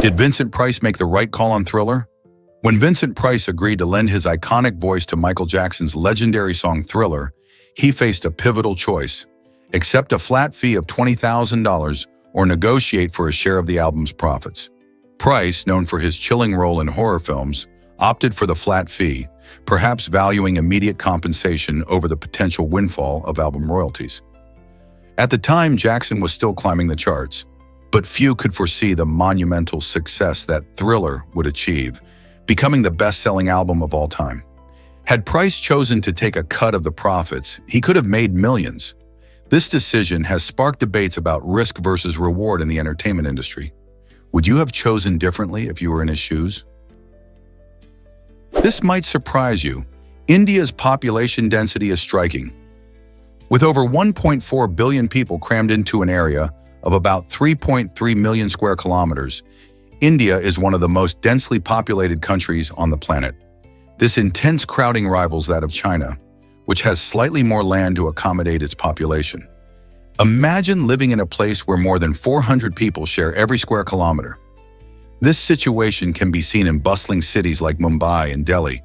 Did Vincent Price make the right call on Thriller? When Vincent Price agreed to lend his iconic voice to Michael Jackson's legendary song Thriller, he faced a pivotal choice: accept a flat fee of $20,000 or negotiate for a share of the album's profits. Price, known for his chilling role in horror films, opted for the flat fee, perhaps valuing immediate compensation over the potential windfall of album royalties. At the time, Jackson was still climbing the charts, but few could foresee the monumental success that Thriller would achieve, becoming the best-selling album of all time. Had Price chosen to take a cut of the profits, he could have made millions. This decision has sparked debates about risk versus reward in the entertainment industry. Would you have chosen differently if you were in his shoes? This might surprise you. India's population density is striking. With over 1.4 billion people crammed into an area of about 3.3 million square kilometers, India is one of the most densely populated countries on the planet. This intense crowding rivals that of China, which has slightly more land to accommodate its population. Imagine living in a place where more than 400 people share every square kilometer. This situation can be seen in bustling cities like Mumbai and Delhi,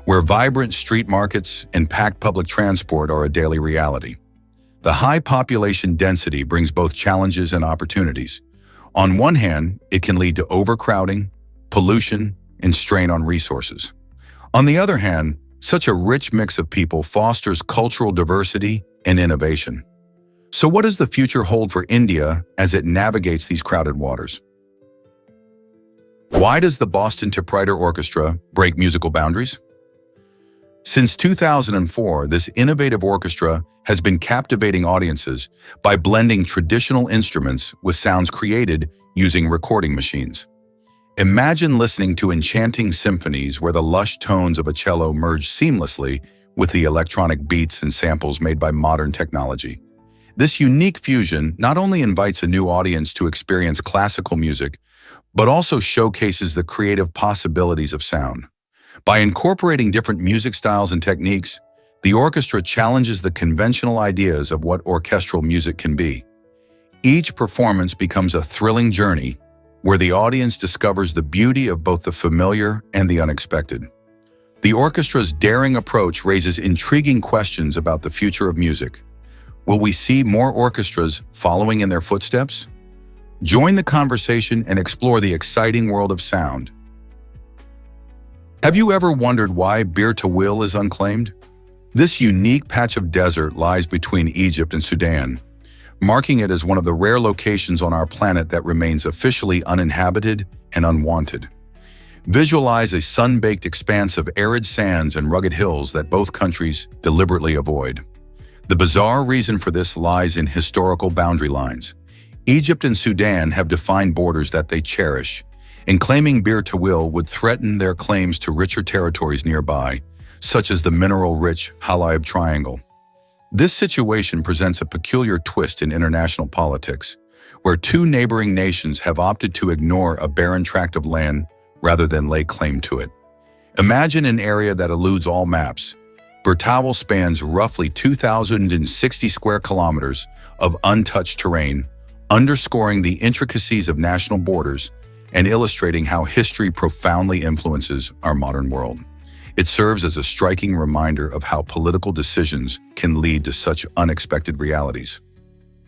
where vibrant street markets and packed public transport are a daily reality. The high population density brings both challenges and opportunities. On one hand, it can lead to overcrowding, pollution, and strain on resources. On the other hand, such a rich mix of people fosters cultural diversity and innovation. So what does the future hold for India as it navigates these crowded waters? Why does the Boston Typewriter Orchestra break musical boundaries? Since 2004, this innovative orchestra has been captivating audiences by blending traditional instruments with sounds created using recording machines. Imagine listening to enchanting symphonies where the lush tones of a cello merge seamlessly with the electronic beats and samples made by modern technology. This unique fusion not only invites a new audience to experience classical music, but also showcases the creative possibilities of sound. By incorporating different music styles and techniques, the orchestra challenges the conventional ideas of what orchestral music can be. Each performance becomes a thrilling journey where the audience discovers the beauty of both the familiar and the unexpected. The orchestra's daring approach raises intriguing questions about the future of music. Will we see more orchestras following in their footsteps? Join the conversation and explore the exciting world of sound. Have you ever wondered why Bir Tawil is unclaimed? This unique patch of desert lies between Egypt and Sudan, marking it as one of the rare locations on our planet that remains officially uninhabited and unwanted. Visualize a sun-baked expanse of arid sands and rugged hills that both countries deliberately avoid. The bizarre reason for this lies in historical boundary lines. Egypt and Sudan have defined borders that they cherish, and claiming Bir Tawil would threaten their claims to richer territories nearby, such as the mineral-rich Halab Triangle. This situation presents a peculiar twist in international politics, where two neighboring nations have opted to ignore a barren tract of land rather than lay claim to it. Imagine an area that eludes all maps. Bir Tawil spans roughly 2,060 square kilometers of untouched terrain, underscoring the intricacies of national borders and illustrating how history profoundly influences our modern world. It serves as a striking reminder of how political decisions can lead to such unexpected realities.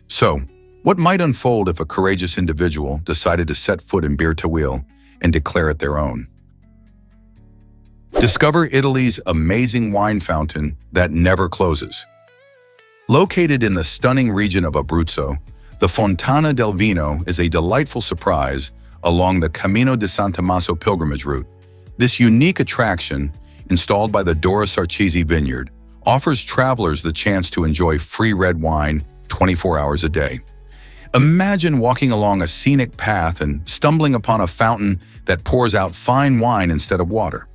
So, what might unfold if a courageous individual decided to set foot in Bir Tawil and declare it their own? Discover Italy's amazing wine fountain that never closes. Located in the stunning region of Abruzzo, the Fontana del Vino is a delightful surprise along the Camino de San Tommaso pilgrimage route. This unique attraction, installed by the Doris Archesi vineyard, offers travelers the chance to enjoy free red wine 24 hours a day. Imagine walking along a scenic path and stumbling upon a fountain that pours out fine wine instead of water.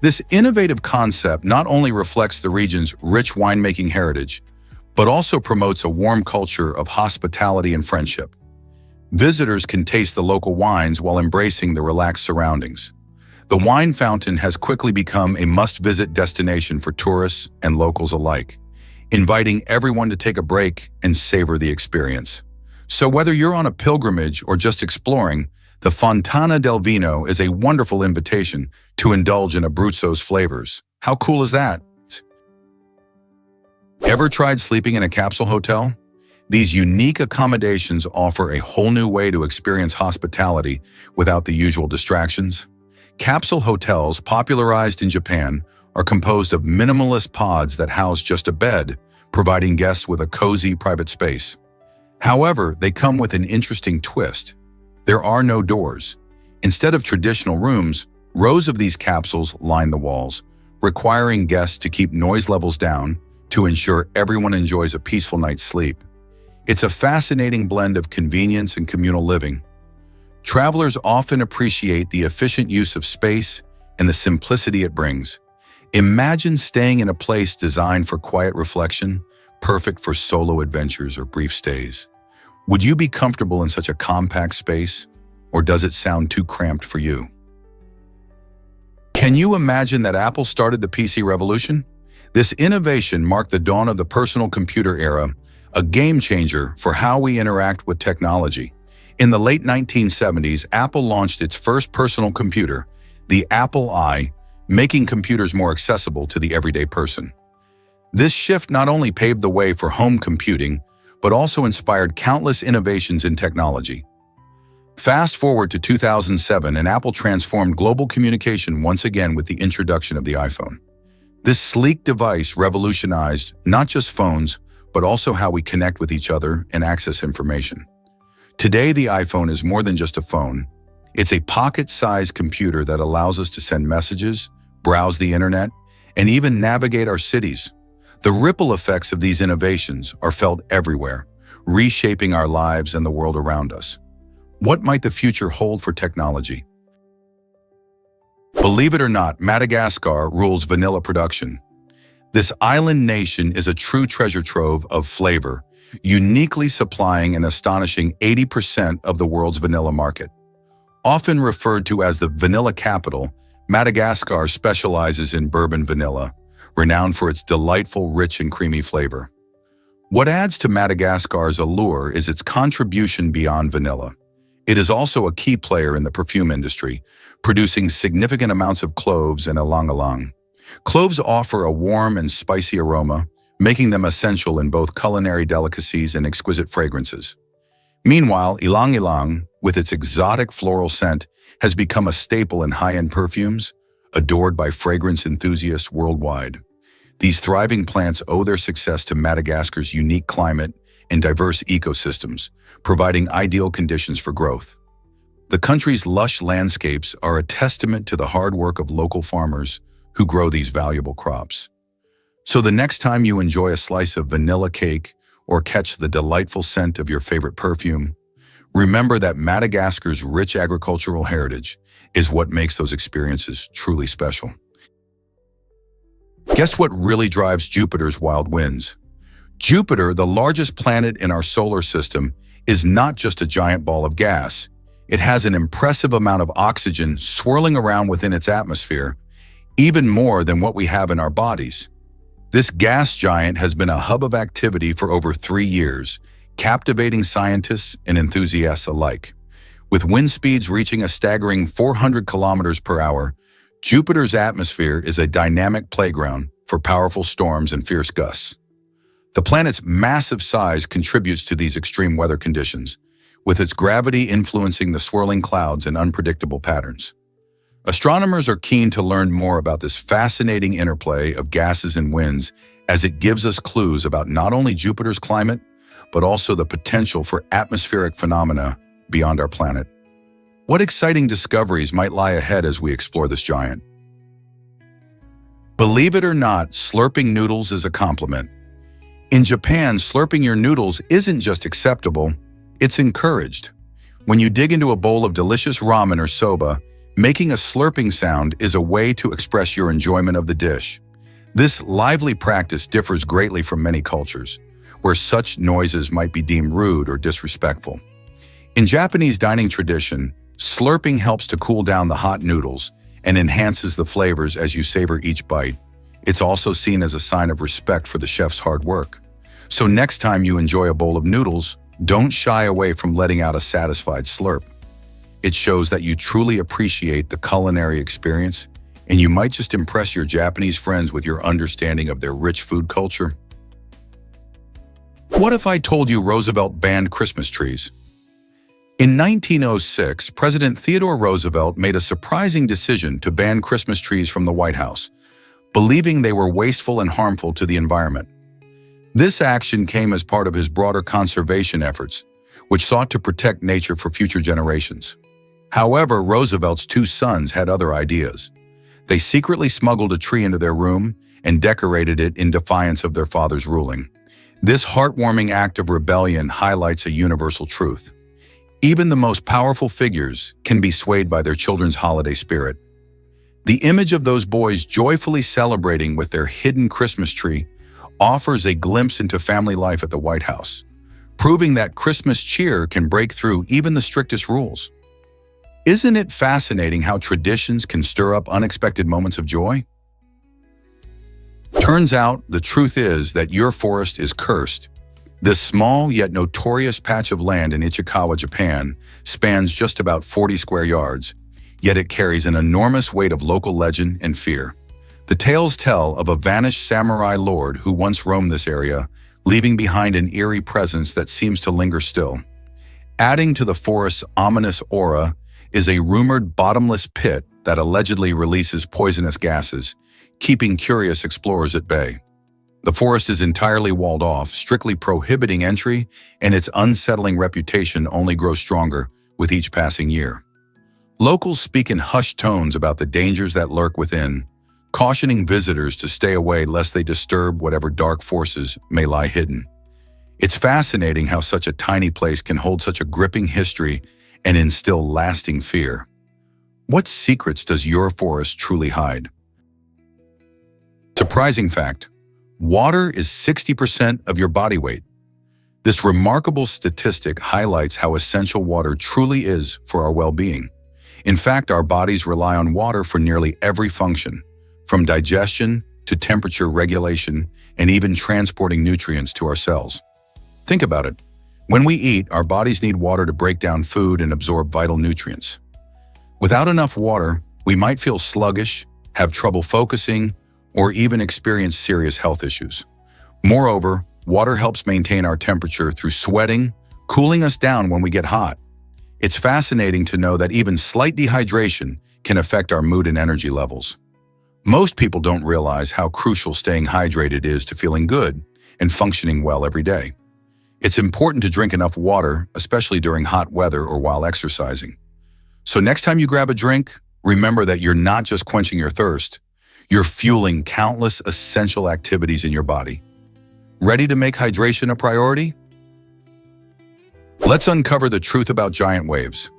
This innovative concept not only reflects the region's rich winemaking heritage, but also promotes a warm culture of hospitality and friendship. Visitors can taste the local wines while embracing the relaxed surroundings. The wine fountain has quickly become a must-visit destination for tourists and locals alike, inviting everyone to take a break and savor the experience. So whether you're on a pilgrimage or just exploring, The Fontana del Vino is a wonderful invitation to indulge in Abruzzo's flavors. How cool is that? Ever tried sleeping in a capsule hotel? These unique accommodations offer a whole new way to experience hospitality without the usual distractions. Capsule hotels, popularized in Japan, are composed of minimalist pods that house just a bed, providing guests with a cozy private space. However, they come with an interesting twist. There are no doors. Instead of traditional rooms, rows of these capsules line the walls, requiring guests to keep noise levels down to ensure everyone enjoys a peaceful night's sleep. It's a fascinating blend of convenience and communal living. Travelers often appreciate the efficient use of space and the simplicity it brings. Imagine staying in a place designed for quiet reflection, perfect for solo adventures or brief stays. Would you be comfortable in such a compact space, or does it sound too cramped for you? Can you imagine that Apple started the PC revolution? This innovation marked the dawn of the personal computer era, a game changer for how we interact with technology. In the late 1970s, Apple launched its first personal computer, the Apple I, making computers more accessible to the everyday person. This shift not only paved the way for home computing, but also inspired countless innovations in technology. Fast forward to 2007, and Apple transformed global communication once again with the introduction of the iPhone. This sleek device revolutionized not just phones, but also how we connect with each other and access information. Today, the iPhone is more than just a phone. It's a pocket-sized computer that allows us to send messages, browse the internet, and even navigate our cities. The ripple effects of these innovations are felt everywhere, reshaping our lives and the world around us. What might the future hold for technology? Believe it or not, Madagascar rules vanilla production. This island nation is a true treasure trove of flavor, uniquely supplying an astonishing 80% of the world's vanilla market. Often referred to as the vanilla capital, Madagascar specializes in bourbon vanilla, renowned for its delightful, rich and creamy flavor. What adds to Madagascar's allure is its contribution beyond vanilla. It is also a key player in the perfume industry, producing significant amounts of cloves and ylang-ylang. Cloves offer a warm and spicy aroma, making them essential in both culinary delicacies and exquisite fragrances. Meanwhile, ylang-ylang, with its exotic floral scent, has become a staple in high-end perfumes, adored by fragrance enthusiasts worldwide. These thriving plants owe their success to Madagascar's unique climate and diverse ecosystems, providing ideal conditions for growth. The country's lush landscapes are a testament to the hard work of local farmers who grow these valuable crops. So the next time you enjoy a slice of vanilla cake or catch the delightful scent of your favorite perfume, remember that Madagascar's rich agricultural heritage is what makes those experiences truly special. Guess what really drives Jupiter's wild winds? Jupiter, the largest planet in our solar system, is not just a giant ball of gas. It has an impressive amount of oxygen swirling around within its atmosphere, even more than what we have in our bodies. This gas giant has been a hub of activity for over 3 years, captivating scientists and enthusiasts alike. With wind speeds reaching a staggering 400 kilometers per hour, Jupiter's atmosphere is a dynamic playground for powerful storms and fierce gusts. The planet's massive size contributes to these extreme weather conditions, with its gravity influencing the swirling clouds and unpredictable patterns. Astronomers are keen to learn more about this fascinating interplay of gases and winds, as it gives us clues about not only Jupiter's climate, but also the potential for atmospheric phenomena beyond our planet. What exciting discoveries might lie ahead as we explore this giant? Believe it or not, slurping noodles is a compliment. In Japan, slurping your noodles isn't just acceptable, it's encouraged. When you dig into a bowl of delicious ramen or soba, making a slurping sound is a way to express your enjoyment of the dish. This lively practice differs greatly from many cultures, where such noises might be deemed rude or disrespectful. In Japanese dining tradition, slurping helps to cool down the hot noodles and enhances the flavors as you savor each bite. It's also seen as a sign of respect for the chef's hard work. So next time you enjoy a bowl of noodles, don't shy away from letting out a satisfied slurp. It shows that you truly appreciate the culinary experience, and you might just impress your Japanese friends with your understanding of their rich food culture. What if I told you Roosevelt banned Christmas trees? In 1906, President Theodore Roosevelt made a surprising decision to ban Christmas trees from the White House, believing they were wasteful and harmful to the environment. This action came as part of his broader conservation efforts, which sought to protect nature for future generations. However, Roosevelt's two sons had other ideas. They secretly smuggled a tree into their room and decorated it in defiance of their father's ruling. This heartwarming act of rebellion highlights a universal truth. Even the most powerful figures can be swayed by their children's holiday spirit. The image of those boys joyfully celebrating with their hidden Christmas tree offers a glimpse into family life at the White House, proving that Christmas cheer can break through even the strictest rules. Isn't it fascinating how traditions can stir up unexpected moments of joy? Turns out, the truth is that your forest is cursed. This small yet notorious patch of land in Ichikawa, Japan, spans just about 40 square yards, yet it carries an enormous weight of local legend and fear. The tales tell of a vanished samurai lord who once roamed this area, leaving behind an eerie presence that seems to linger still. Adding to the forest's ominous aura is a rumored bottomless pit that allegedly releases poisonous gases, keeping curious explorers at bay. The forest is entirely walled off, strictly prohibiting entry, and its unsettling reputation only grows stronger with each passing year. Locals speak in hushed tones about the dangers that lurk within, cautioning visitors to stay away lest they disturb whatever dark forces may lie hidden. It's fascinating how such a tiny place can hold such a gripping history and instill lasting fear. What secrets does your forest truly hide? Surprising fact: water is 60% of your body weight. This remarkable statistic highlights how essential water truly is for our well-being. In fact, our bodies rely on water for nearly every function, from digestion to temperature regulation and even transporting nutrients to our cells. Think about it. When we eat, our bodies need water to break down food and absorb vital nutrients. Without enough water, we might feel sluggish, have trouble focusing, or even experience serious health issues. Moreover, water helps maintain our temperature through sweating, cooling us down when we get hot. It's fascinating to know that even slight dehydration can affect our mood and energy levels. Most people don't realize how crucial staying hydrated is to feeling good and functioning well every day. It's important to drink enough water, especially during hot weather or while exercising. So next time you grab a drink, remember that you're not just quenching your thirst, you're fueling countless essential activities in your body. Ready to make hydration a priority? Let's uncover the truth about giant waves.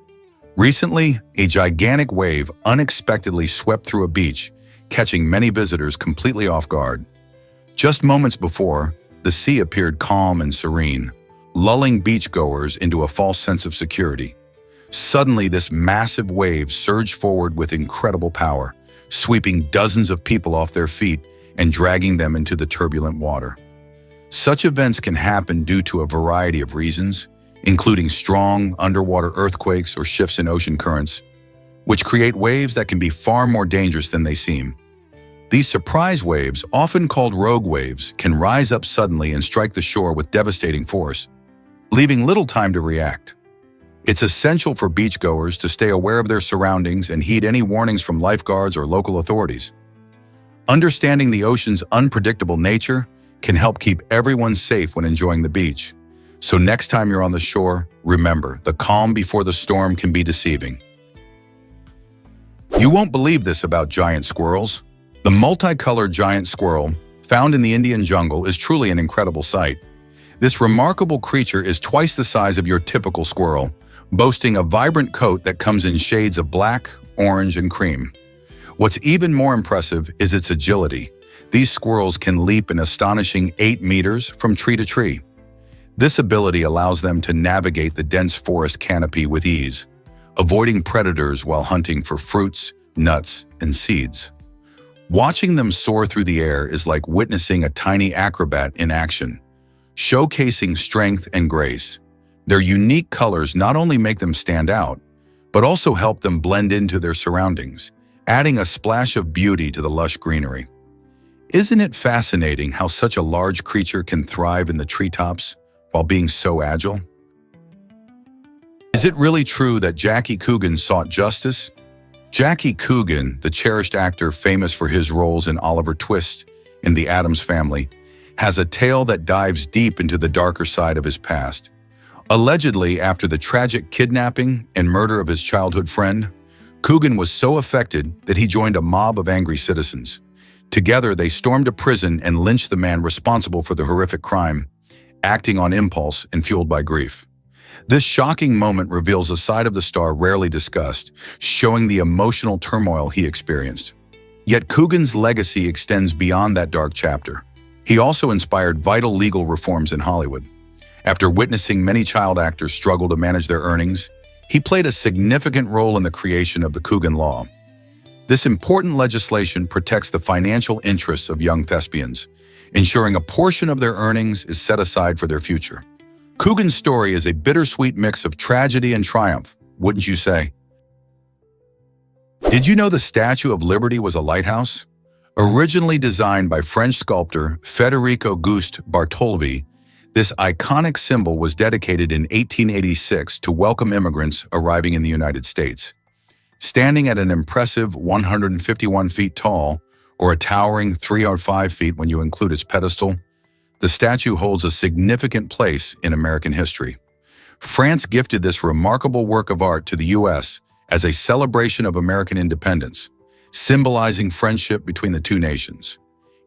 Recently, a gigantic wave unexpectedly swept through a beach, catching many visitors completely off guard. Just moments before, the sea appeared calm and serene, lulling beachgoers into a false sense of security. Suddenly, this massive wave surged forward with incredible power, sweeping dozens of people off their feet and dragging them into the turbulent water. Such events can happen due to a variety of reasons, including strong underwater earthquakes or shifts in ocean currents, which create waves that can be far more dangerous than they seem. These surprise waves, often called rogue waves, can rise up suddenly and strike the shore with devastating force, leaving little time to react. It's essential for beachgoers to stay aware of their surroundings and heed any warnings from lifeguards or local authorities. Understanding the ocean's unpredictable nature can help keep everyone safe when enjoying the beach. So next time you're on the shore, remember, the calm before the storm can be deceiving. You won't believe this about giant squirrels. The multicolored giant squirrel, found in the Indian jungle, is truly an incredible sight. This remarkable creature is twice the size of your typical squirrel, boasting a vibrant coat that comes in shades of black, orange, and cream. What's even more impressive is its agility. These squirrels can leap an astonishing 8 meters from tree to tree. This ability allows them to navigate the dense forest canopy with ease, avoiding predators while hunting for fruits, nuts, and seeds. Watching them soar through the air is like witnessing a tiny acrobat in action, showcasing strength and grace. Their unique colors not only make them stand out, but also help them blend into their surroundings, adding a splash of beauty to the lush greenery. Isn't it fascinating how such a large creature can thrive in the treetops while being so agile? Is it really true that Jackie Coogan sought justice? Jackie Coogan, the cherished actor famous for his roles in Oliver Twist in The Addams Family, has a tale that dives deep into the darker side of his past. Allegedly, after the tragic kidnapping and murder of his childhood friend, Coogan was so affected that he joined a mob of angry citizens. Together, they stormed a prison and lynched the man responsible for the horrific crime, acting on impulse and fueled by grief. This shocking moment reveals a side of the star rarely discussed, showing the emotional turmoil he experienced. Yet Coogan's legacy extends beyond that dark chapter. He also inspired vital legal reforms in Hollywood. After witnessing many child actors struggle to manage their earnings, he played a significant role in the creation of the Coogan Law. This important legislation protects the financial interests of young thespians, ensuring a portion of their earnings is set aside for their future. Coogan's story is a bittersweet mix of tragedy and triumph, wouldn't you say? Did you know the Statue of Liberty was a lighthouse? Originally designed by French sculptor Federico Auguste Bartholdi, this iconic symbol was dedicated in 1886 to welcome immigrants arriving in the United States. Standing at an impressive 151 feet tall, or a towering 305 feet when you include its pedestal, the statue holds a significant place in American history. France gifted this remarkable work of art to the U.S. as a celebration of American independence, symbolizing friendship between the two nations.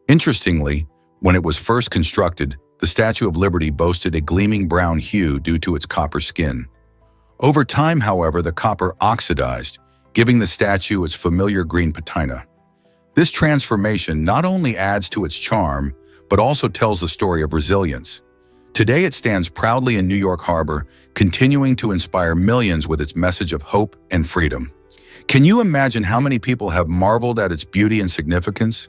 Interestingly, when it was first constructed, the Statue of Liberty boasted a gleaming brown hue due to its copper skin. Over time, however, the copper oxidized, giving the statue its familiar green patina. This transformation not only adds to its charm, but also tells the story of resilience. Today it stands proudly in New York Harbor, continuing to inspire millions with its message of hope and freedom. Can you imagine how many people have marveled at its beauty and significance?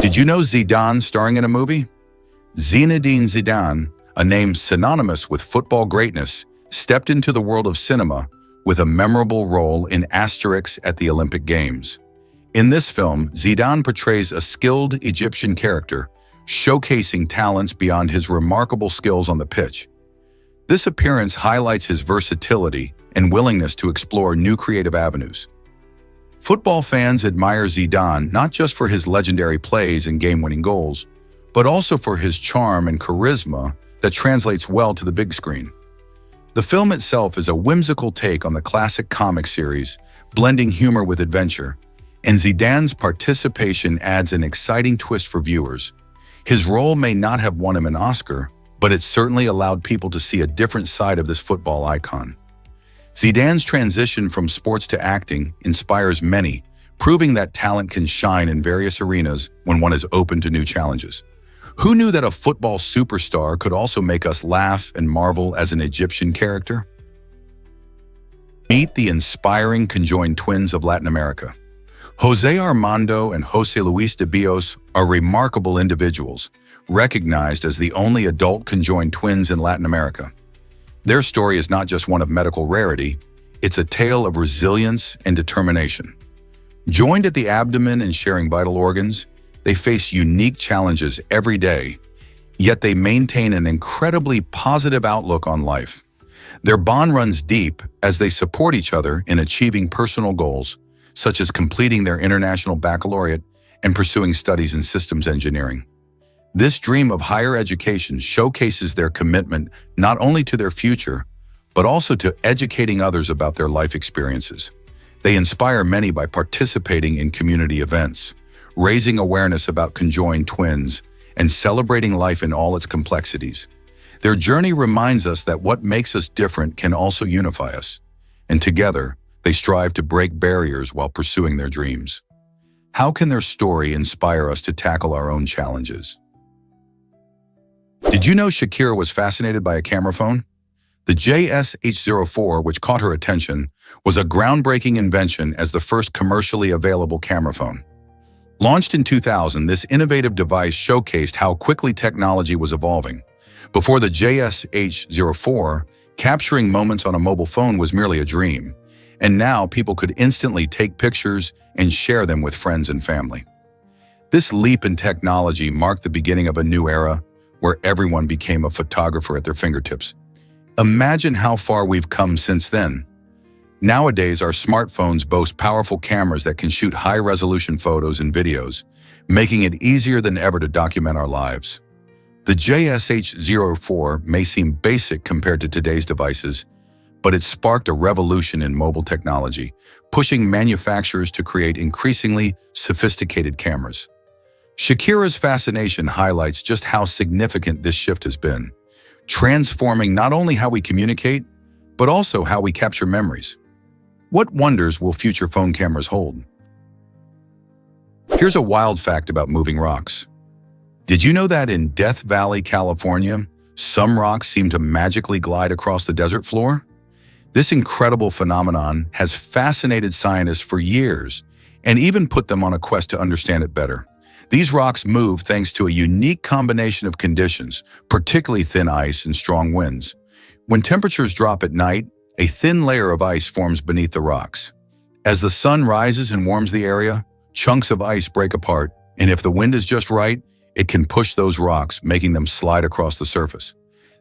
Did you know Zidane starring in a movie? Zinedine Zidane, a name synonymous with football greatness, stepped into the world of cinema with a memorable role in Asterix at the Olympic Games. In this film, Zidane portrays a skilled Egyptian character, showcasing talents beyond his remarkable skills on the pitch. This appearance highlights his versatility and willingness to explore new creative avenues. Football fans admire Zidane not just for his legendary plays and game-winning goals, but also for his charm and charisma that translates well to the big screen. The film itself is a whimsical take on the classic comic series, blending humor with adventure, and Zidane's participation adds an exciting twist for viewers. His role may not have won him an Oscar, but it certainly allowed people to see a different side of this football icon. Zidane's transition from sports to acting inspires many, proving that talent can shine in various arenas when one is open to new challenges. Who knew that a football superstar could also make us laugh and marvel as an Egyptian character? Meet the inspiring conjoined twins of Latin America. Jose Armando and Jose Luis de Bios are remarkable individuals, recognized as the only adult conjoined twins in Latin America. Their story is not just one of medical rarity, it's a tale of resilience and determination. Joined at the abdomen and sharing vital organs, they face unique challenges every day, yet they maintain an incredibly positive outlook on life. Their bond runs deep as they support each other in achieving personal goals, such as completing their international baccalaureate and pursuing studies in systems engineering. This dream of higher education showcases their commitment not only to their future, but also to educating others about their life experiences. They inspire many by participating in community events, raising awareness about conjoined twins, and celebrating life in all its complexities. Their journey reminds us that what makes us different can also unify us, and together, they strive to break barriers while pursuing their dreams. How can their story inspire us to tackle our own challenges? Did you know Shakira was fascinated by a camera phone? The JSH04, which caught her attention, was a groundbreaking invention as the first commercially available camera phone. Launched in 2000, this innovative device showcased how quickly technology was evolving. Before the JSH04, Capturing moments on a mobile phone was merely a dream, and now people could instantly take pictures and share them with friends and family. This leap in technology marked the beginning of a new era where everyone became a photographer at their fingertips. Imagine how far we've come since then. Nowadays, our smartphones boast powerful cameras that can shoot high-resolution photos and videos, making it easier than ever to document our lives. The JSH-04 may seem basic compared to today's devices, but it sparked a revolution in mobile technology, pushing manufacturers to create increasingly sophisticated cameras. Shakira's fascination highlights just how significant this shift has been, transforming not only how we communicate, but also how we capture memories. What wonders will future phone cameras hold? Here's a wild fact about moving rocks. Did you know that in Death Valley, California, some rocks seem to magically glide across the desert floor? This incredible phenomenon has fascinated scientists for years and even put them on a quest to understand it better. These rocks move thanks to a unique combination of conditions, particularly thin ice and strong winds. When temperatures drop at night, a thin layer of ice forms beneath the rocks. As the sun rises and warms the area, chunks of ice break apart, and if the wind is just right, it can push those rocks, making them slide across the surface.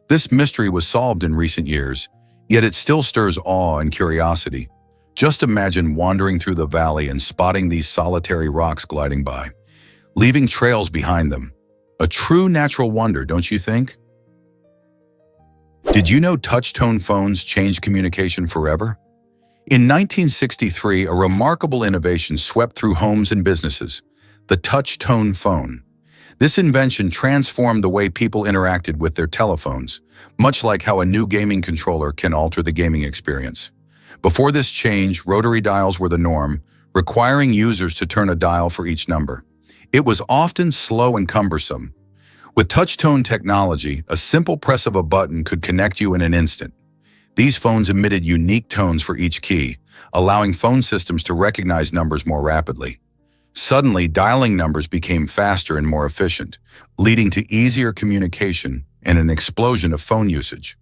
This mystery was solved in recent years, yet it still stirs awe and curiosity. Just imagine wandering through the valley and spotting these solitary rocks gliding by, leaving trails behind them. A true natural wonder, don't you think? Did you know Touchtone phones changed communication forever? In 1963, a remarkable innovation swept through homes and businesses, the Touchtone phone. This invention transformed the way people interacted with their telephones, much like how a new gaming controller can alter the gaming experience. Before this change, rotary dials were the norm, requiring users to turn a dial for each number. It was often slow and cumbersome. With Touchtone technology, a simple press of a button could connect you in an instant. These phones emitted unique tones for each key, allowing phone systems to recognize numbers more rapidly. Suddenly, dialing numbers became faster and more efficient, leading to easier communication and an explosion of phone usage.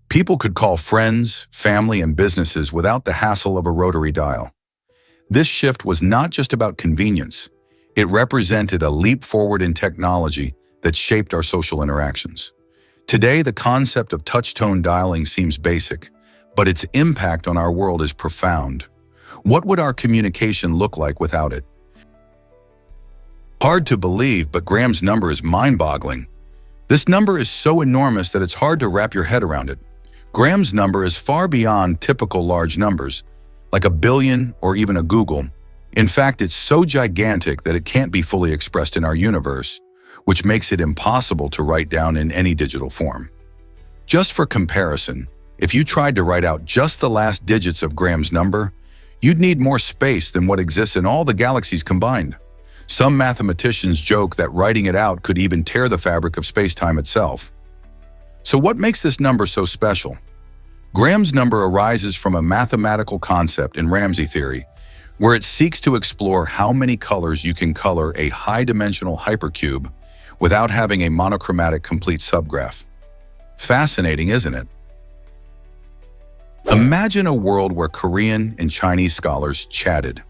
People could call friends, family, and businesses without the hassle of a rotary dial. This shift was not just about convenience. It represented a leap forward in technology that shaped our social interactions. Today, the concept of touch-tone dialing seems basic, but its impact on our world is profound. What would our communication look like without it? Hard to believe, but Graham's number is mind-boggling. This number is so enormous that it's hard to wrap your head around it. Graham's number is far beyond typical large numbers, like a billion or even a Google. In fact, it's so gigantic that it can't be fully expressed in our universe, which makes it impossible to write down in any digital form. Just for comparison, if you tried to write out just the last digits of Graham's number, you'd need more space than what exists in all the galaxies combined. Some mathematicians joke that writing it out could even tear the fabric of space-time itself. So what makes this number so special? Graham's number arises from a mathematical concept in Ramsey theory, where it seeks to explore how many colors you can color a high-dimensional hypercube without having a monochromatic complete subgraph. Fascinating, isn't it? Imagine a world where Korean and Chinese scholars chatted.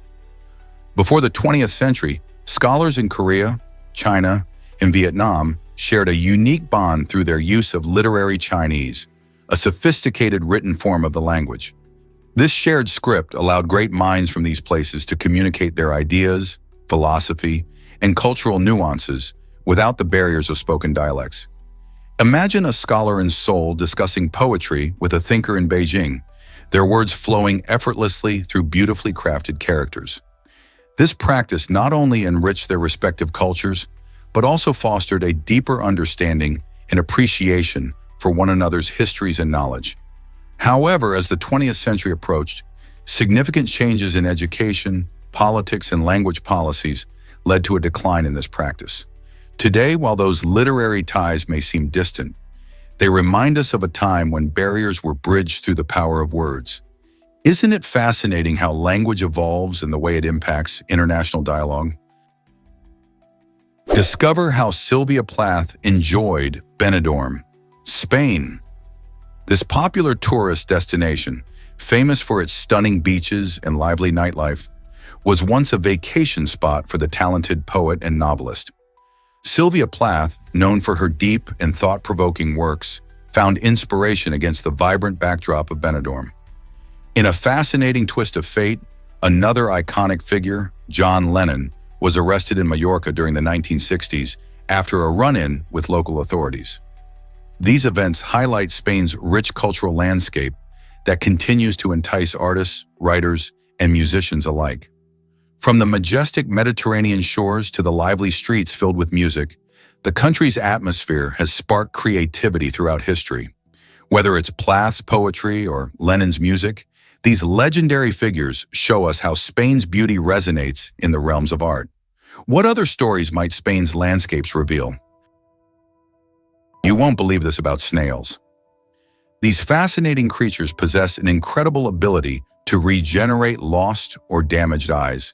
Before the 20th century, scholars in Korea, China, and Vietnam shared a unique bond through their use of literary Chinese, a sophisticated written form of the language. This shared script allowed great minds from these places to communicate their ideas, philosophy, and cultural nuances without the barriers of spoken dialects. Imagine a scholar in Seoul discussing poetry with a thinker in Beijing, their words flowing effortlessly through beautifully crafted characters. This practice not only enriched their respective cultures, but also fostered a deeper understanding and appreciation for one another's histories and knowledge. However, as the 20th century approached, significant changes in education, politics, and language policies led to a decline in this practice. Today, while those literary ties may seem distant, they remind us of a time when barriers were bridged through the power of words. Isn't it fascinating how language evolves and the way it impacts international dialogue? Discover how Sylvia Plath enjoyed Benidorm, Spain. This popular tourist destination, famous for its stunning beaches and lively nightlife, was once a vacation spot for the talented poet and novelist. Sylvia Plath, known for her deep and thought-provoking works, found inspiration against the vibrant backdrop of Benidorm. In a fascinating twist of fate, another iconic figure, John Lennon, was arrested in Mallorca during the 1960s after a run-in with local authorities. These events highlight Spain's rich cultural landscape that continues to entice artists, writers, and musicians alike. From the majestic Mediterranean shores to the lively streets filled with music, the country's atmosphere has sparked creativity throughout history. Whether it's Plath's poetry or Lennon's music, these legendary figures show us how Spain's beauty resonates in the realms of art. What other stories might Spain's landscapes reveal? You won't believe this about snails. These fascinating creatures possess an incredible ability to regenerate lost or damaged eyes,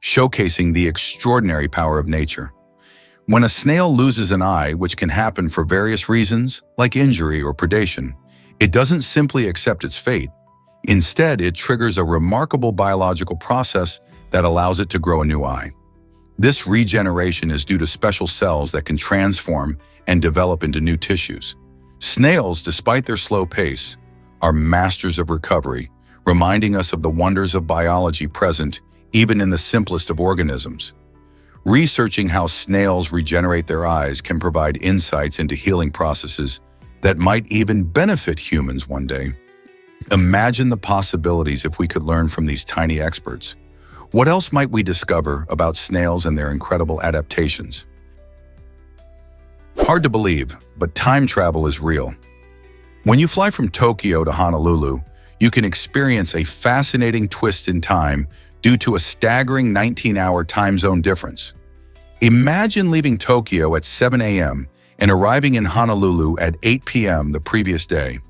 showcasing the extraordinary power of nature. When a snail loses an eye, which can happen for various reasons, like injury or predation, it doesn't simply accept its fate. Instead, it triggers a remarkable biological process that allows it to grow a new eye. This regeneration is due to special cells that can transform and develop into new tissues. Snails, despite their slow pace, are masters of recovery, reminding us of the wonders of biology present even in the simplest of organisms. Researching how snails regenerate their eyes can provide insights into healing processes that might even benefit humans one day. Imagine the possibilities if we could learn from these tiny experts. What else might we discover about snails and their incredible adaptations? Hard to believe, but time travel is real. When you fly from Tokyo to Honolulu, you can experience a fascinating twist in time due to a staggering 19-hour time zone difference. Imagine leaving Tokyo at 7 a.m. and arriving in Honolulu at 8 p.m. the previous day.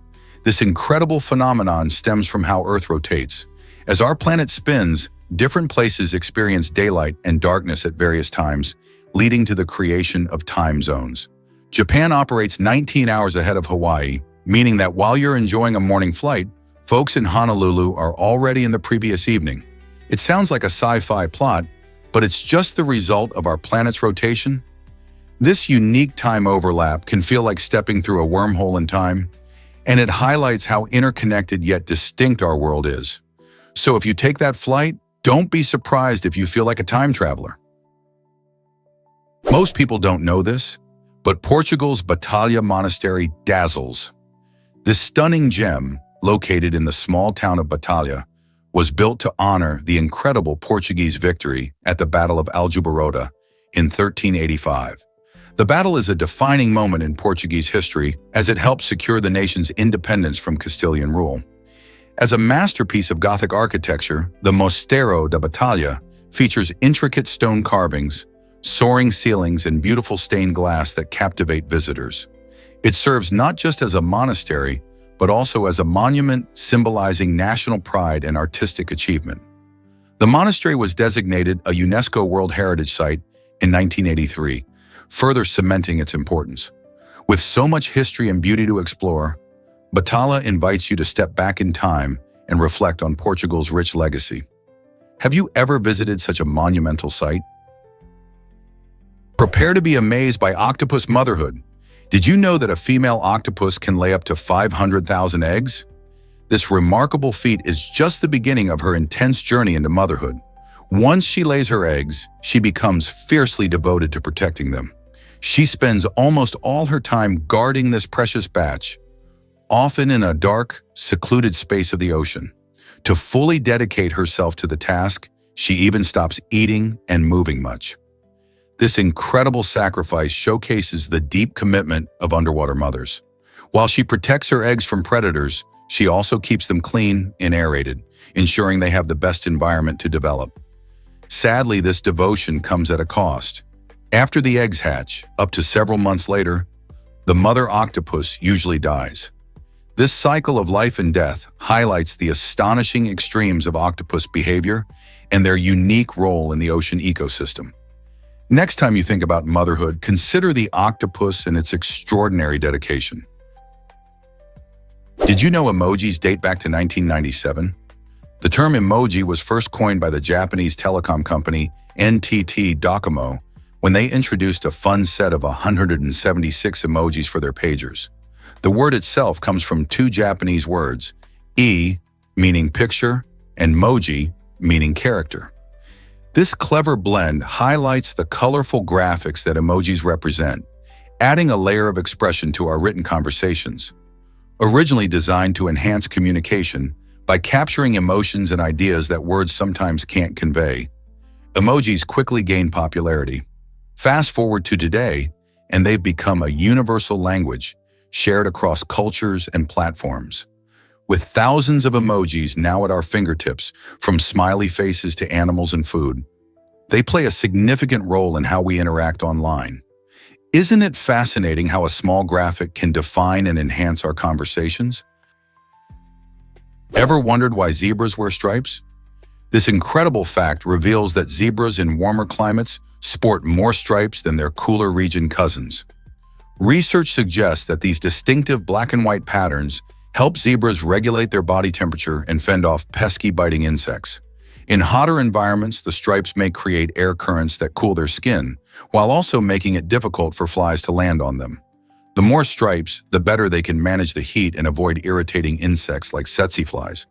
This incredible phenomenon stems from how Earth rotates. As our planet spins, different places experience daylight and darkness at various times, leading to the creation of time zones. Japan operates 19 hours ahead of Hawaii, meaning that while you're enjoying a morning flight, folks in Honolulu are already in the previous evening. It sounds like a sci-fi plot, but it's just the result of our planet's rotation. This unique time overlap can feel like stepping through a wormhole in time, and it highlights how interconnected yet distinct our world is. So if you take that flight, don't be surprised if you feel like a time traveler. Most people don't know this, but Portugal's Batalha Monastery dazzles. This stunning gem, located in the small town of Batalha, was built to honor the incredible Portuguese victory at the Battle of Aljubarrota in 1385. The battle is a defining moment in Portuguese history as it helped secure the nation's independence from Castilian rule. As a masterpiece of Gothic architecture, the Mosteiro da Batalha features intricate stone carvings, soaring ceilings, and beautiful stained glass that captivate visitors. It serves not just as a monastery, but also as a monument symbolizing national pride and artistic achievement. The monastery was designated a UNESCO World Heritage Site in 1983, further cementing its importance. With so much history and beauty to explore, Batalha invites you to step back in time and reflect on Portugal's rich legacy. Have you ever visited such a monumental site? Prepare to be amazed by octopus motherhood. Did you know that a female octopus can lay up to 500,000 eggs? This remarkable feat is just the beginning of her intense journey into motherhood. Once she lays her eggs, she becomes fiercely devoted to protecting them. She spends almost all her time guarding this precious batch, often in a dark, secluded space of the ocean. To fully dedicate herself to the task, she even stops eating and moving much. This incredible sacrifice showcases the deep commitment of underwater mothers. While she protects her eggs from predators, she also keeps them clean and aerated, ensuring they have the best environment to develop. Sadly, this devotion comes at a cost. After the eggs hatch, up to several months later, the mother octopus usually dies. This cycle of life and death highlights the astonishing extremes of octopus behavior and their unique role in the ocean ecosystem. Next time you think about motherhood, consider the octopus and its extraordinary dedication. Did you know emojis date back to 1997? The term emoji was first coined by the Japanese telecom company NTT Docomo when they introduced a fun set of 176 emojis for their pagers. The word itself comes from two Japanese words, e, meaning picture, and moji, meaning character. This clever blend highlights the colorful graphics that emojis represent, adding a layer of expression to our written conversations. Originally designed to enhance communication by capturing emotions and ideas that words sometimes can't convey, emojis quickly gained popularity. Fast forward to today, and they've become a universal language shared across cultures and platforms. With thousands of emojis now at our fingertips, from smiley faces to animals and food, they play a significant role in how we interact online. Isn't it fascinating how a small graphic can define and enhance our conversations? Ever wondered why zebras wear stripes? This incredible fact reveals that zebras in warmer climates sport more stripes than their cooler region cousins. Research suggests that these distinctive black and white patterns help zebras regulate their body temperature and fend off pesky biting insects. In hotter environments, the stripes may create air currents that cool their skin, while also making it difficult for flies to land on them. The more stripes, the better they can manage the heat and avoid irritating insects like tsetse flies.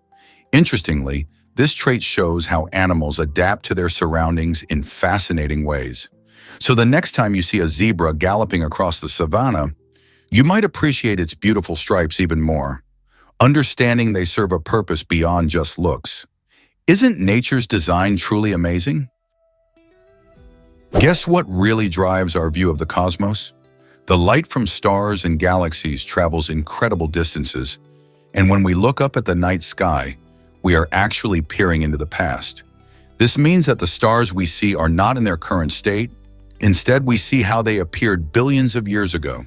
Interestingly, this trait shows how animals adapt to their surroundings in fascinating ways. So the next time you see a zebra galloping across the savannah, you might appreciate its beautiful stripes even more, understanding they serve a purpose beyond just looks. Isn't nature's design truly amazing? Guess what really drives our view of the cosmos? The light from stars and galaxies travels incredible distances, and when we look up at the night sky, we are actually peering into the past. This means that the stars we see are not in their current state. Instead, we see how they appeared billions of years ago.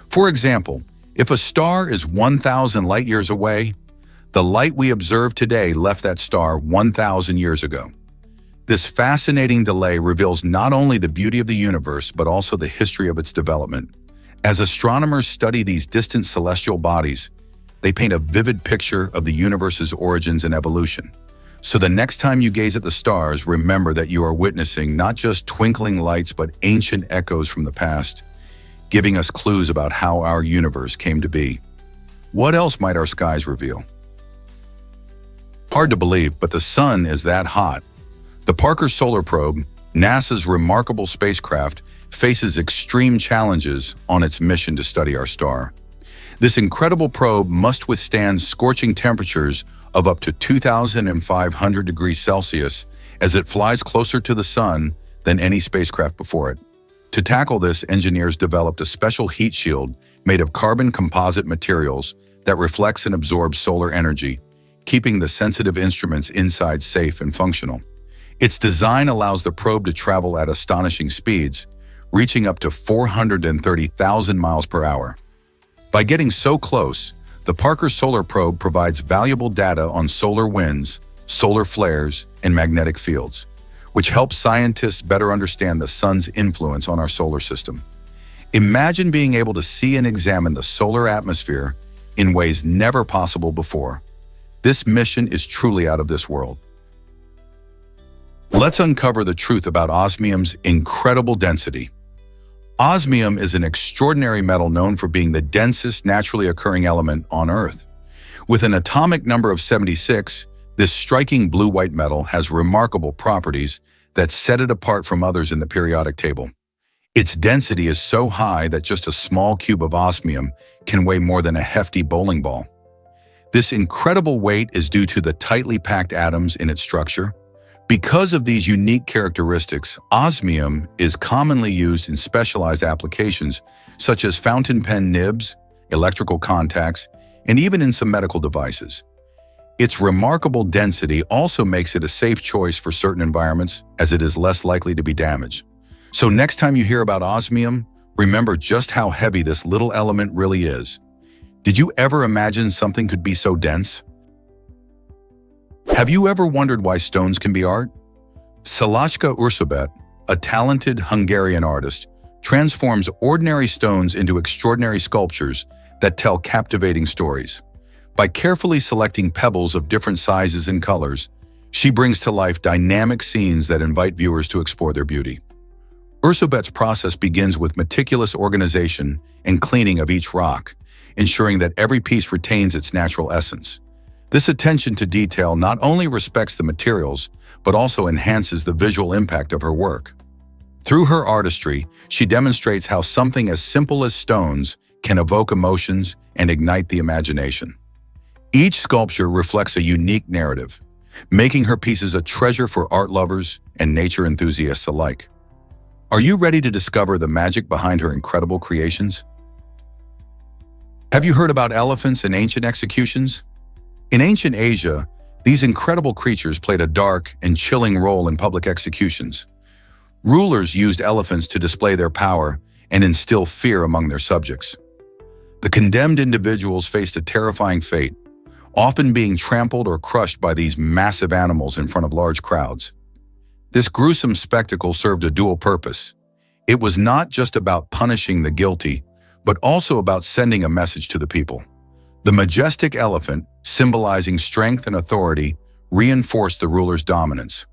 For example, if a star is 1,000 light years away, the light we observe today left that star 1,000 years ago. This fascinating delay reveals not only the beauty of the universe, but also the history of its development. As astronomers study these distant celestial bodies, they paint a vivid picture of the universe's origins and evolution. So the next time you gaze at the stars, remember that you are witnessing not just twinkling lights, but ancient echoes from the past, giving us clues about how our universe came to be. What else might our skies reveal? Hard to believe, but the sun is that hot. The Parker Solar Probe, NASA's remarkable spacecraft, faces extreme challenges on its mission to study our star. This incredible probe must withstand scorching temperatures of up to 2,500 degrees Celsius as it flies closer to the sun than any spacecraft before it. To tackle this, engineers developed a special heat shield made of carbon composite materials that reflects and absorbs solar energy, keeping the sensitive instruments inside safe and functional. Its design allows the probe to travel at astonishing speeds, reaching up to 430,000 miles per hour. By getting so close, the Parker Solar Probe provides valuable data on solar winds, solar flares, and magnetic fields, which helps scientists better understand the sun's influence on our solar system. Imagine being able to see and examine the solar atmosphere in ways never possible before. This mission is truly out of this world. Let's uncover the truth about osmium's incredible density. Osmium is an extraordinary metal known for being the densest naturally occurring element on Earth. With an atomic number of 76, this striking blue-white metal has remarkable properties that set it apart from others in the periodic table. Its density is so high that just a small cube of osmium can weigh more than a hefty bowling ball. This incredible weight is due to the tightly packed atoms in its structure. Because of these unique characteristics, osmium is commonly used in specialized applications such as fountain pen nibs, electrical contacts, and even in some medical devices. Its remarkable density also makes it a safe choice for certain environments, as it is less likely to be damaged. So next time you hear about osmium, remember just how heavy this little element really is. Did you ever imagine something could be so dense? Have you ever wondered why stones can be art? Szalachka Ursubet, a talented Hungarian artist, transforms ordinary stones into extraordinary sculptures that tell captivating stories. By carefully selecting pebbles of different sizes and colors, she brings to life dynamic scenes that invite viewers to explore their beauty. Roosevelt's process begins with meticulous organization and cleaning of each rock, ensuring that every piece retains its natural essence. This attention to detail not only respects the materials, but also enhances the visual impact of her work. Through her artistry, she demonstrates how something as simple as stones can evoke emotions and ignite the imagination. Each sculpture reflects a unique narrative, making her pieces a treasure for art lovers and nature enthusiasts alike. Are you ready to discover the magic behind her incredible creations? Have you heard about elephants in ancient executions? In ancient Asia, these incredible creatures played a dark and chilling role in public executions. Rulers used elephants to display their power and instill fear among their subjects. The condemned individuals faced a terrifying fate, often being trampled or crushed by these massive animals in front of large crowds. This gruesome spectacle served a dual purpose. It was not just about punishing the guilty, but also about sending a message to the people. The majestic elephant, symbolizing strength and authority, reinforced the ruler's dominance.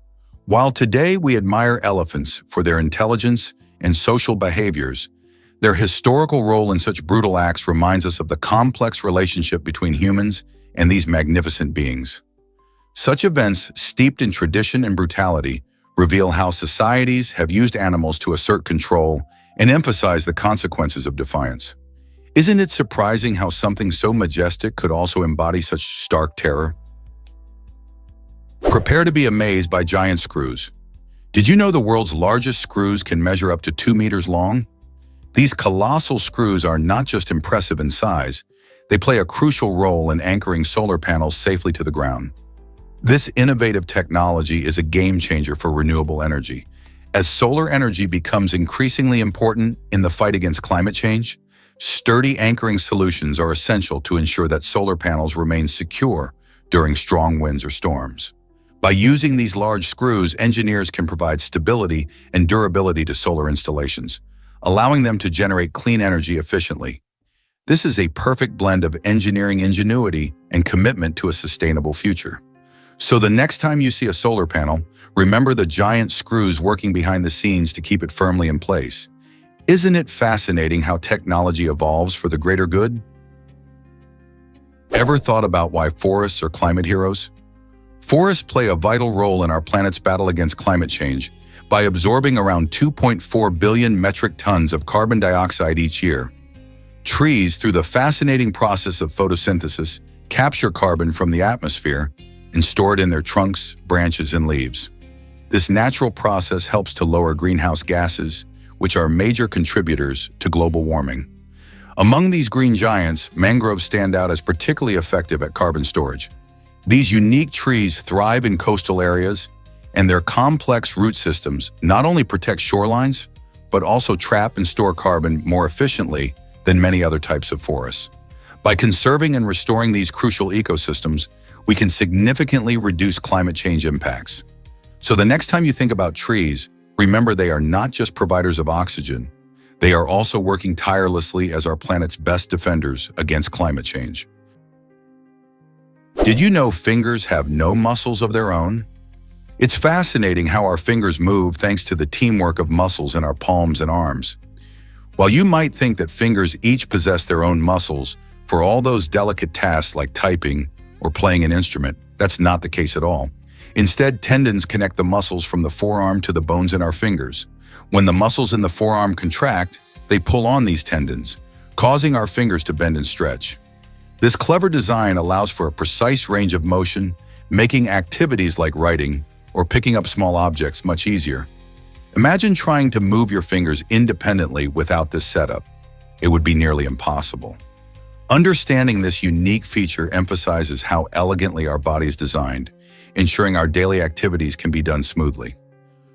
While today we admire elephants for their intelligence and social behaviors, their historical role in such brutal acts reminds us of the complex relationship between humans and these magnificent beings. Such events, steeped in tradition and brutality, reveal how societies have used animals to assert control and emphasize the consequences of defiance. Isn't it surprising how something so majestic could also embody such stark terror? Prepare to be amazed by giant screws. Did you know the world's largest screws can measure up to 2 meters long? These colossal screws are not just impressive in size, they play a crucial role in anchoring solar panels safely to the ground. This innovative technology is a game changer for renewable energy. As solar energy becomes increasingly important in the fight against climate change, sturdy anchoring solutions are essential to ensure that solar panels remain secure during strong winds or storms. By using these large screws, engineers can provide stability and durability to solar installations, allowing them to generate clean energy efficiently. This is a perfect blend of engineering ingenuity and commitment to a sustainable future. So the next time you see a solar panel, remember the giant screws working behind the scenes to keep it firmly in place. Isn't it fascinating how technology evolves for the greater good? Ever thought about why forests are climate heroes? Forests play a vital role in our planet's battle against climate change by absorbing around 2.4 billion metric tons of carbon dioxide each year. Trees, through the fascinating process of photosynthesis, capture carbon from the atmosphere and store it in their trunks, branches, and leaves. This natural process helps to lower greenhouse gases, which are major contributors to global warming. Among these green giants, mangroves stand out as particularly effective at carbon storage. These unique trees thrive in coastal areas, and their complex root systems not only protect shorelines, but also trap and store carbon more efficiently than many other types of forests. By conserving and restoring these crucial ecosystems, we can significantly reduce climate change impacts. So the next time you think about trees, remember they are not just providers of oxygen, they are also working tirelessly as our planet's best defenders against climate change. Did you know fingers have no muscles of their own? It's fascinating how our fingers move thanks to the teamwork of muscles in our palms and arms. While you might think that fingers each possess their own muscles for all those delicate tasks like typing or playing an instrument, that's not the case at all. Instead, tendons connect the muscles from the forearm to the bones in our fingers. When the muscles in the forearm contract, they pull on these tendons, causing our fingers to bend and stretch. This clever design allows for a precise range of motion, making activities like writing or picking up small objects much easier. Imagine trying to move your fingers independently without this setup. It would be nearly impossible. Understanding this unique feature emphasizes how elegantly our body is designed, ensuring our daily activities can be done smoothly.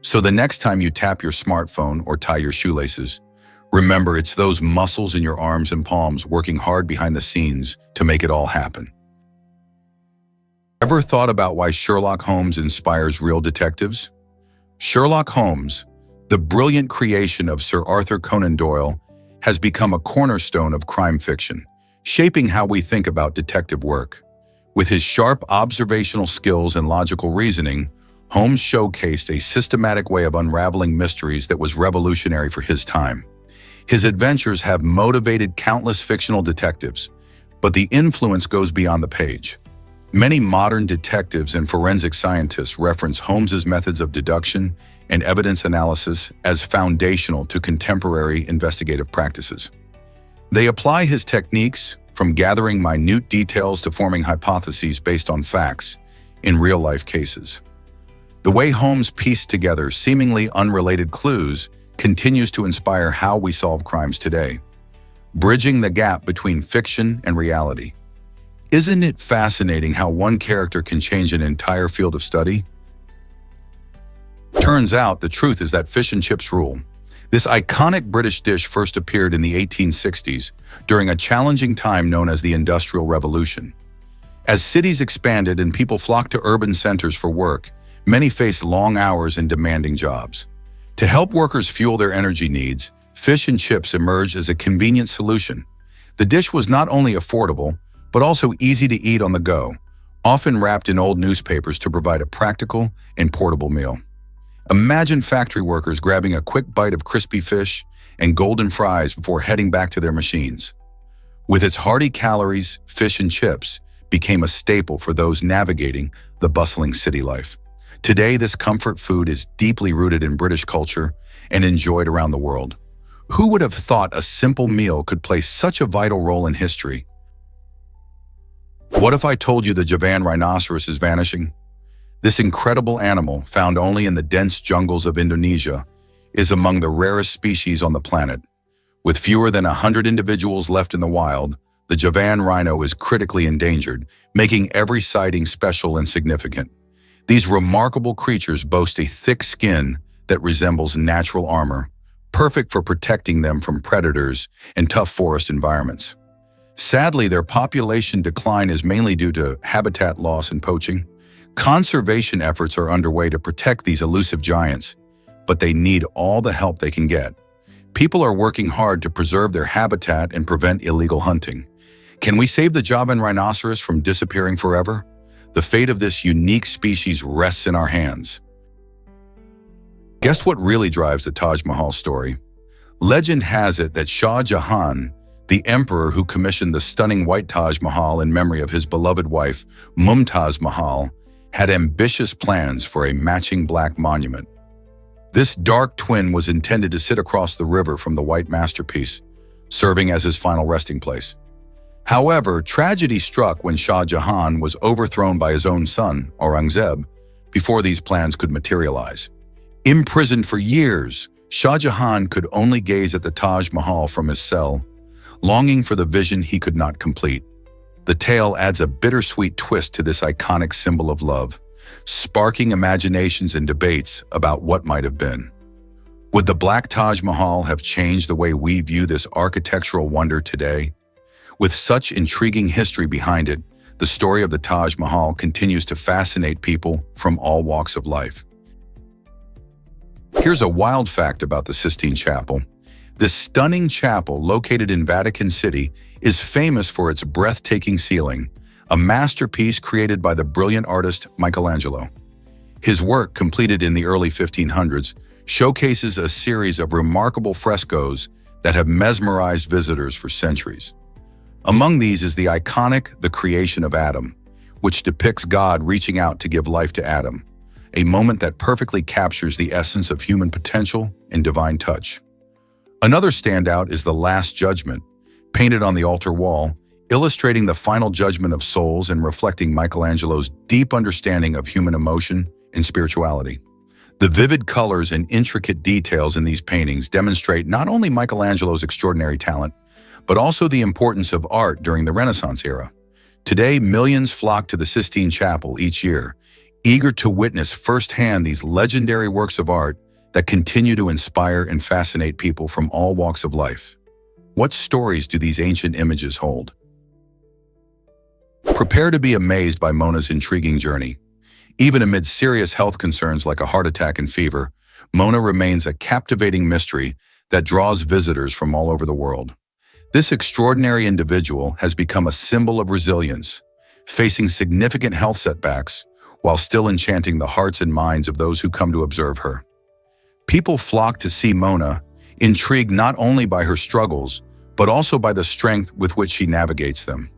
So the next time you tap your smartphone or tie your shoelaces, remember it's those muscles in your arms and palms working hard behind the scenes to make it all happen. Ever thought about why Sherlock Holmes inspires real detectives? Sherlock Holmes, the brilliant creation of Sir Arthur Conan Doyle, has become a cornerstone of crime fiction, shaping how we think about detective work. With his sharp observational skills and logical reasoning, Holmes showcased a systematic way of unraveling mysteries that was revolutionary for his time. His adventures have motivated countless fictional detectives, but the influence goes beyond the page. Many modern detectives and forensic scientists reference Holmes's methods of deduction and evidence analysis as foundational to contemporary investigative practices. They apply his techniques, from gathering minute details to forming hypotheses based on facts, in real-life cases. The way Holmes pieced together seemingly unrelated clues continues to inspire how we solve crimes today, bridging the gap between fiction and reality. Isn't it fascinating how one character can change an entire field of study? Turns out the truth is that fish and chips rule. This iconic British dish first appeared in the 1860s during a challenging time known as the Industrial Revolution. As cities expanded and people flocked to urban centers for work, many faced long hours and demanding jobs. To help workers fuel their energy needs, fish and chips emerged as a convenient solution. The dish was not only affordable, but also easy to eat on the go, often wrapped in old newspapers to provide a practical and portable meal. Imagine factory workers grabbing a quick bite of crispy fish and golden fries before heading back to their machines. With its hearty calories, fish and chips became a staple for those navigating the bustling city life. Today, this comfort food is deeply rooted in British culture and enjoyed around the world. Who would have thought a simple meal could play such a vital role in history? What if I told you the Javan rhinoceros is vanishing? This incredible animal, found only in the dense jungles of Indonesia, is among the rarest species on the planet. With fewer than 100 individuals left in the wild, the Javan rhino is critically endangered, making every sighting special and significant. These remarkable creatures boast a thick skin that resembles natural armor, perfect for protecting them from predators and tough forest environments. Sadly, their population decline is mainly due to habitat loss and poaching. Conservation efforts are underway to protect these elusive giants, but they need all the help they can get. People are working hard to preserve their habitat and prevent illegal hunting. Can we save the Javan rhinoceros from disappearing forever? The fate of this unique species rests in our hands. Guess what really drives the Taj Mahal story? Legend has it that Shah Jahan, the emperor who commissioned the stunning white Taj Mahal in memory of his beloved wife, Mumtaz Mahal, had ambitious plans for a matching black monument. This dark twin was intended to sit across the river from the white masterpiece, serving as his final resting place. However, tragedy struck when Shah Jahan was overthrown by his own son, Aurangzeb, before these plans could materialize. Imprisoned for years, Shah Jahan could only gaze at the Taj Mahal from his cell, longing for the vision he could not complete. The tale adds a bittersweet twist to this iconic symbol of love, sparking imaginations and debates about what might have been. Would the Black Taj Mahal have changed the way we view this architectural wonder today? With such intriguing history behind it, the story of the Taj Mahal continues to fascinate people from all walks of life. Here's a wild fact about the Sistine Chapel. This stunning chapel, located in Vatican City, is famous for its breathtaking ceiling, a masterpiece created by the brilliant artist Michelangelo. His work, completed in the early 1500s, showcases a series of remarkable frescoes that have mesmerized visitors for centuries. Among these is the iconic The Creation of Adam, which depicts God reaching out to give life to Adam, a moment that perfectly captures the essence of human potential and divine touch. Another standout is the Last Judgment, painted on the altar wall, illustrating the final judgment of souls and reflecting Michelangelo's deep understanding of human emotion and spirituality. The vivid colors and intricate details in these paintings demonstrate not only Michelangelo's extraordinary talent, but also the importance of art during the Renaissance era. Today, millions flock to the Sistine Chapel each year, eager to witness firsthand these legendary works of art that continue to inspire and fascinate people from all walks of life. What stories do these ancient images hold? Prepare to be amazed by Mona's intriguing journey. Even amid serious health concerns like a heart attack and fever, Mona remains a captivating mystery that draws visitors from all over the world. This extraordinary individual has become a symbol of resilience, facing significant health setbacks while still enchanting the hearts and minds of those who come to observe her. People flock to see Mona, intrigued not only by her struggles, but also by the strength with which she navigates them.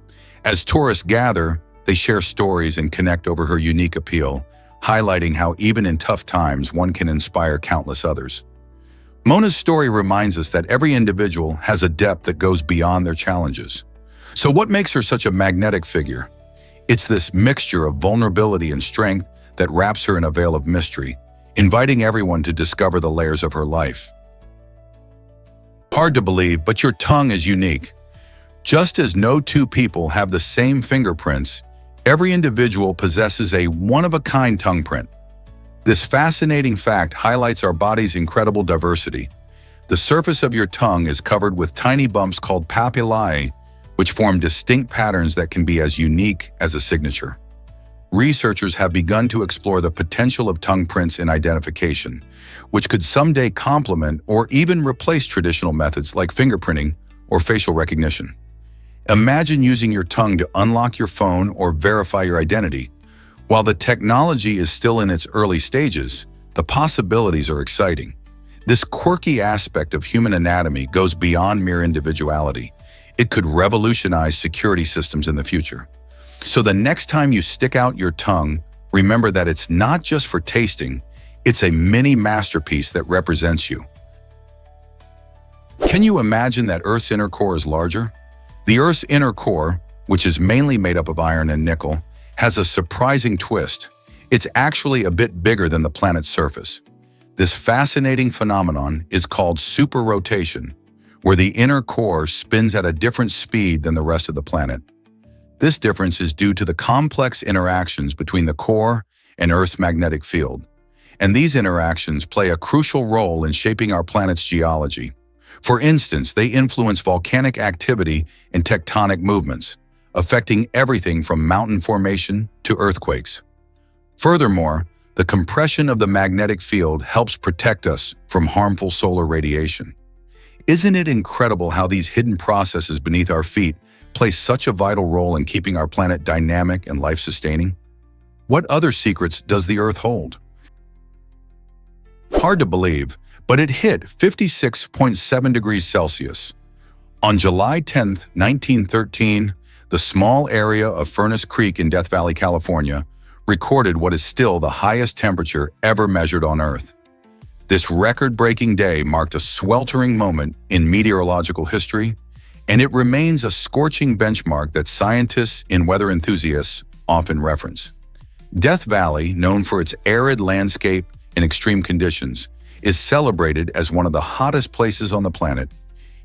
As tourists gather, they share stories and connect over her unique appeal, highlighting how even in tough times one can inspire countless others. Mona's story reminds us that every individual has a depth that goes beyond their challenges. So what makes her such a magnetic figure? It's this mixture of vulnerability and strength that wraps her in a veil of mystery, inviting everyone to discover the layers of her life. Hard to believe, but your tongue is unique. Just as no two people have the same fingerprints, every individual possesses a one-of-a-kind tongue print. This fascinating fact highlights our body's incredible diversity. The surface of your tongue is covered with tiny bumps called papillae, which form distinct patterns that can be as unique as a signature. Researchers have begun to explore the potential of tongue prints in identification, which could someday complement or even replace traditional methods like fingerprinting or facial recognition. Imagine using your tongue to unlock your phone or verify your identity. While the technology is still in its early stages, the possibilities are exciting. This quirky aspect of human anatomy goes beyond mere individuality. It could revolutionize security systems in the future. So the next time you stick out your tongue, remember that it's not just for tasting, it's a mini masterpiece that represents you. Can you imagine that Earth's inner core is larger? The Earth's inner core, which is mainly made up of iron and nickel, has a surprising twist. It's actually a bit bigger than the planet's surface. This fascinating phenomenon is called superrotation, where the inner core spins at a different speed than the rest of the planet. This difference is due to the complex interactions between the core and Earth's magnetic field. And these interactions play a crucial role in shaping our planet's geology. For instance, they influence volcanic activity and tectonic movements, affecting everything from mountain formation to earthquakes. Furthermore, the compression of the magnetic field helps protect us from harmful solar radiation. Isn't it incredible how these hidden processes beneath our feet play such a vital role in keeping our planet dynamic and life-sustaining? What other secrets does the Earth hold? Hard to believe, but it hit 56.7 degrees Celsius. On July 10, 1913, the small area of Furnace Creek in Death Valley, California, recorded what is still the highest temperature ever measured on Earth. This record-breaking day marked a sweltering moment in meteorological history, and it remains a scorching benchmark that scientists and weather enthusiasts often reference. Death Valley, known for its arid landscape and extreme conditions, is celebrated as one of the hottest places on the planet.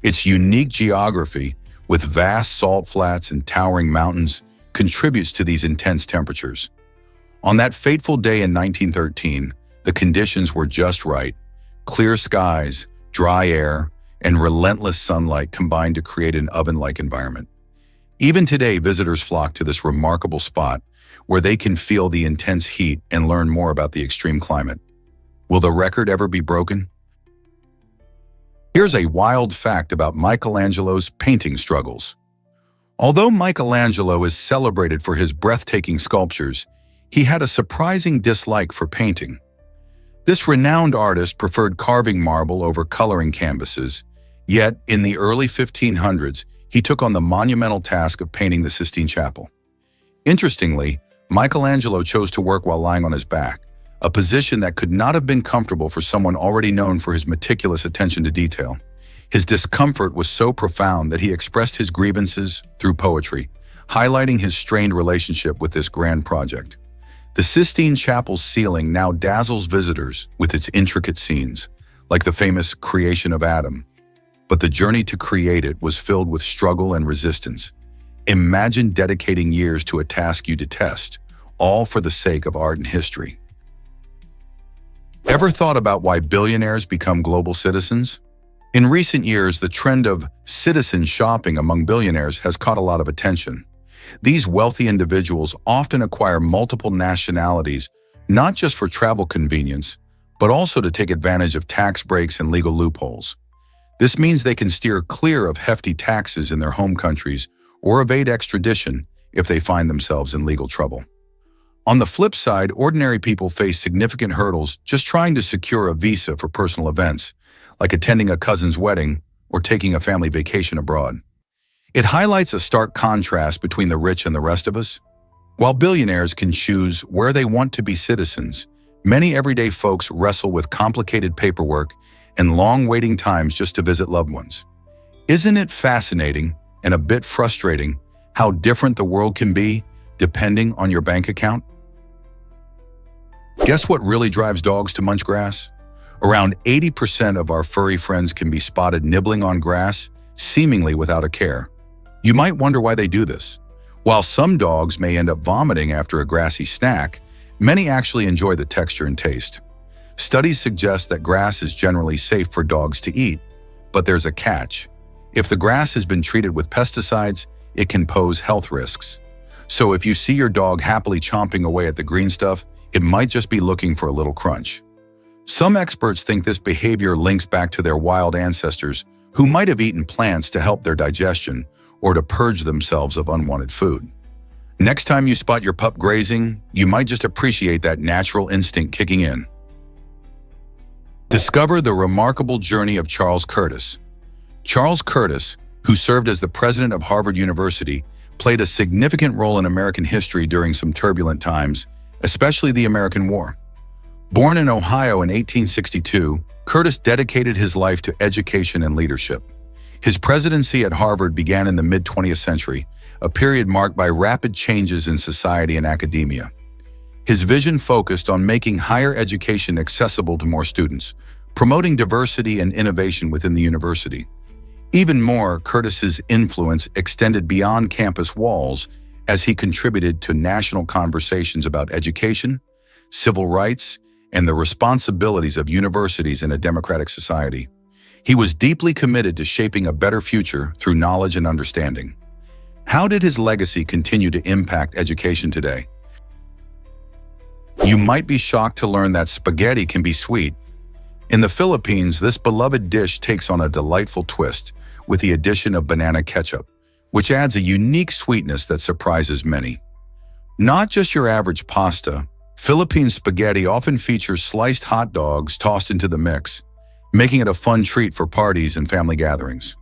Its unique geography, with vast salt flats and towering mountains, contributes to these intense temperatures. On that fateful day in 1913, the conditions were just right. Clear skies, dry air, and relentless sunlight combined to create an oven-like environment. Even today, visitors flock to this remarkable spot where they can feel the intense heat and learn more about the extreme climate. Will the record ever be broken? Here's a wild fact about Michelangelo's painting struggles. Although Michelangelo is celebrated for his breathtaking sculptures, he had a surprising dislike for painting. This renowned artist preferred carving marble over coloring canvases, yet in the early 1500s, he took on the monumental task of painting the Sistine Chapel. Interestingly, Michelangelo chose to work while lying on his back, a position that could not have been comfortable for someone already known for his meticulous attention to detail. His discomfort was so profound that he expressed his grievances through poetry, highlighting his strained relationship with this grand project. The Sistine Chapel's ceiling now dazzles visitors with its intricate scenes, like the famous creation of Adam. But the journey to create it was filled with struggle and resistance. Imagine dedicating years to a task you detest, all for the sake of art and history. Ever thought about why billionaires become global citizens? In recent years, the trend of citizen shopping among billionaires has caught a lot of attention. These wealthy individuals often acquire multiple nationalities, not just for travel convenience, but also to take advantage of tax breaks and legal loopholes. This means they can steer clear of hefty taxes in their home countries or evade extradition if they find themselves in legal trouble. On the flip side, ordinary people face significant hurdles just trying to secure a visa for personal events, like attending a cousin's wedding or taking a family vacation abroad. It highlights a stark contrast between the rich and the rest of us. While billionaires can choose where they want to be citizens, many everyday folks wrestle with complicated paperwork and long waiting times just to visit loved ones. Isn't it fascinating and a bit frustrating how different the world can be depending on your bank account? Guess what really drives dogs to munch grass? Around 80% of our furry friends can be spotted nibbling on grass, seemingly without a care. You might wonder why they do this. While some dogs may end up vomiting after a grassy snack, many actually enjoy the texture and taste. Studies suggest that grass is generally safe for dogs to eat, but there's a catch. If the grass has been treated with pesticides, it can pose health risks. So if you see your dog happily chomping away at the green stuff, it might just be looking for a little crunch. Some experts think this behavior links back to their wild ancestors who might have eaten plants to help their digestion or to purge themselves of unwanted food. Next time you spot your pup grazing, you might just appreciate that natural instinct kicking in. Discover the remarkable journey of Charles Curtis. Charles Curtis, who served as the president of Harvard University, played a significant role in American history during some turbulent times, especially the American War. Born in Ohio in 1862, Curtis dedicated his life to education and leadership. His presidency at Harvard began in the mid-20th century, a period marked by rapid changes in society and academia. His vision focused on making higher education accessible to more students, promoting diversity and innovation within the university. Even more, Curtis's influence extended beyond campus walls as he contributed to national conversations about education, civil rights, and the responsibilities of universities in a democratic society. He was deeply committed to shaping a better future through knowledge and understanding. How did his legacy continue to impact education today? You might be shocked to learn that spaghetti can be sweet. In the Philippines, this beloved dish takes on a delightful twist with the addition of banana ketchup, which adds a unique sweetness that surprises many. Not just your average pasta, Philippine spaghetti often features sliced hot dogs tossed into the mix, making it a fun treat for parties and family gatherings.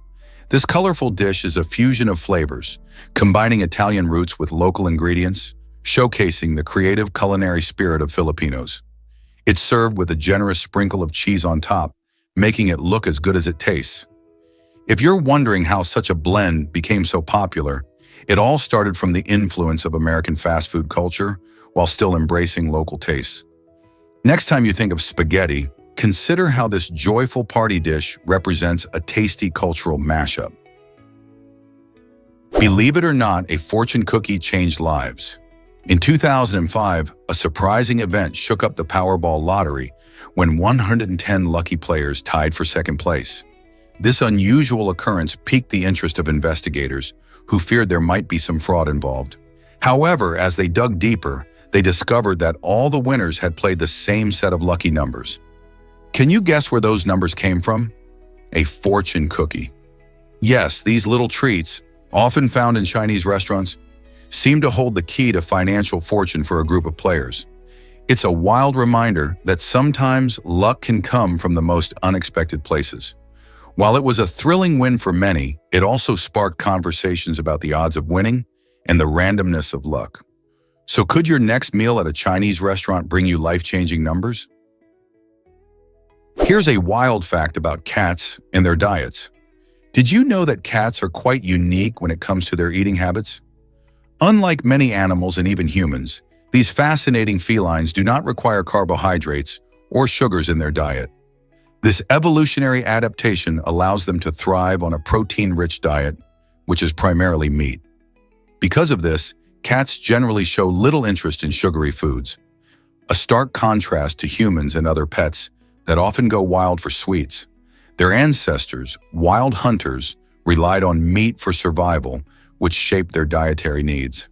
This colorful dish is a fusion of flavors, combining Italian roots with local ingredients, showcasing the creative culinary spirit of Filipinos. It's served with a generous sprinkle of cheese on top, making it look as good as it tastes. If you're wondering how such a blend became so popular, it all started from the influence of American fast food culture while still embracing local tastes. Next time you think of spaghetti, consider how this joyful party dish represents a tasty cultural mashup. Believe it or not, a fortune cookie changed lives. In 2005, a surprising event shook up the Powerball lottery when 110 lucky players tied for second place. This unusual occurrence piqued the interest of investigators, who feared there might be some fraud involved. However, as they dug deeper, they discovered that all the winners had played the same set of lucky numbers. Can you guess where those numbers came from? A fortune cookie. Yes, these little treats, often found in Chinese restaurants, seem to hold the key to financial fortune for a group of players. It's a wild reminder that sometimes luck can come from the most unexpected places. While it was a thrilling win for many, it also sparked conversations about the odds of winning and the randomness of luck. So could your next meal at a Chinese restaurant bring you life-changing numbers? Here's a wild fact about cats and their diets. Did you know that cats are quite unique when it comes to their eating habits? Unlike many animals and even humans, these fascinating felines do not require carbohydrates or sugars in their diet. This evolutionary adaptation allows them to thrive on a protein-rich diet, which is primarily meat. Because of this, cats generally show little interest in sugary foods, a stark contrast to humans and other pets that often go wild for sweets. Their ancestors, wild hunters, relied on meat for survival, which shaped their dietary needs.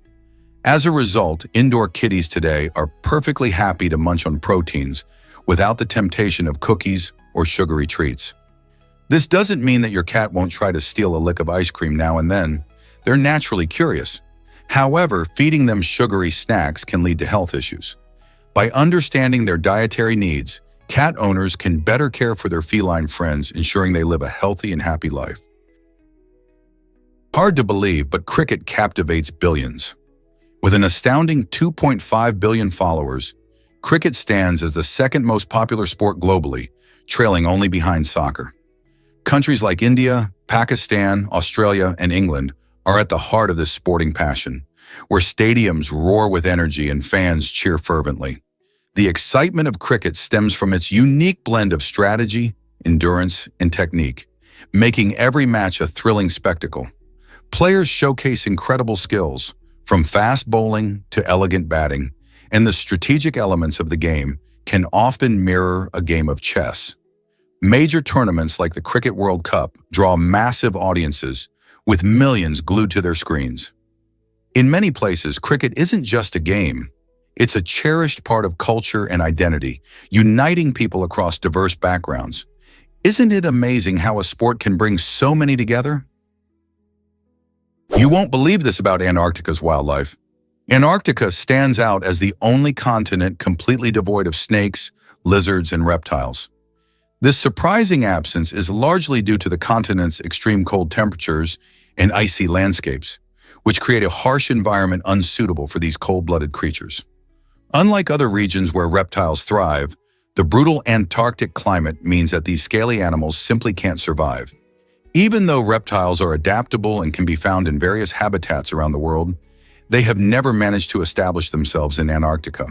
As a result, indoor kitties today are perfectly happy to munch on proteins without the temptation of cookies or sugary treats. This doesn't mean that your cat won't try to steal a lick of ice cream now and then. They're naturally curious. However, feeding them sugary snacks can lead to health issues. By understanding their dietary needs, cat owners can better care for their feline friends, ensuring they live a healthy and happy life. Hard to believe, but cricket captivates billions. With an astounding 2.5 billion followers, cricket stands as the second most popular sport globally, trailing only behind soccer. Countries like India, Pakistan, Australia, and England are at the heart of this sporting passion, where stadiums roar with energy and fans cheer fervently. The excitement of cricket stems from its unique blend of strategy, endurance, and technique, making every match a thrilling spectacle. Players showcase incredible skills, from fast bowling to elegant batting, and the strategic elements of the game can often mirror a game of chess. Major tournaments like the Cricket World Cup draw massive audiences, with millions glued to their screens. In many places, cricket isn't just a game. It's a cherished part of culture and identity, uniting people across diverse backgrounds. Isn't it amazing how a sport can bring so many together? You won't believe this about Antarctica's wildlife. Antarctica stands out as the only continent completely devoid of snakes, lizards, and reptiles. This surprising absence is largely due to the continent's extreme cold temperatures and icy landscapes, which create a harsh environment unsuitable for these cold-blooded creatures. Unlike other regions where reptiles thrive, the brutal Antarctic climate means that these scaly animals simply can't survive. Even though reptiles are adaptable and can be found in various habitats around the world, they have never managed to establish themselves in Antarctica.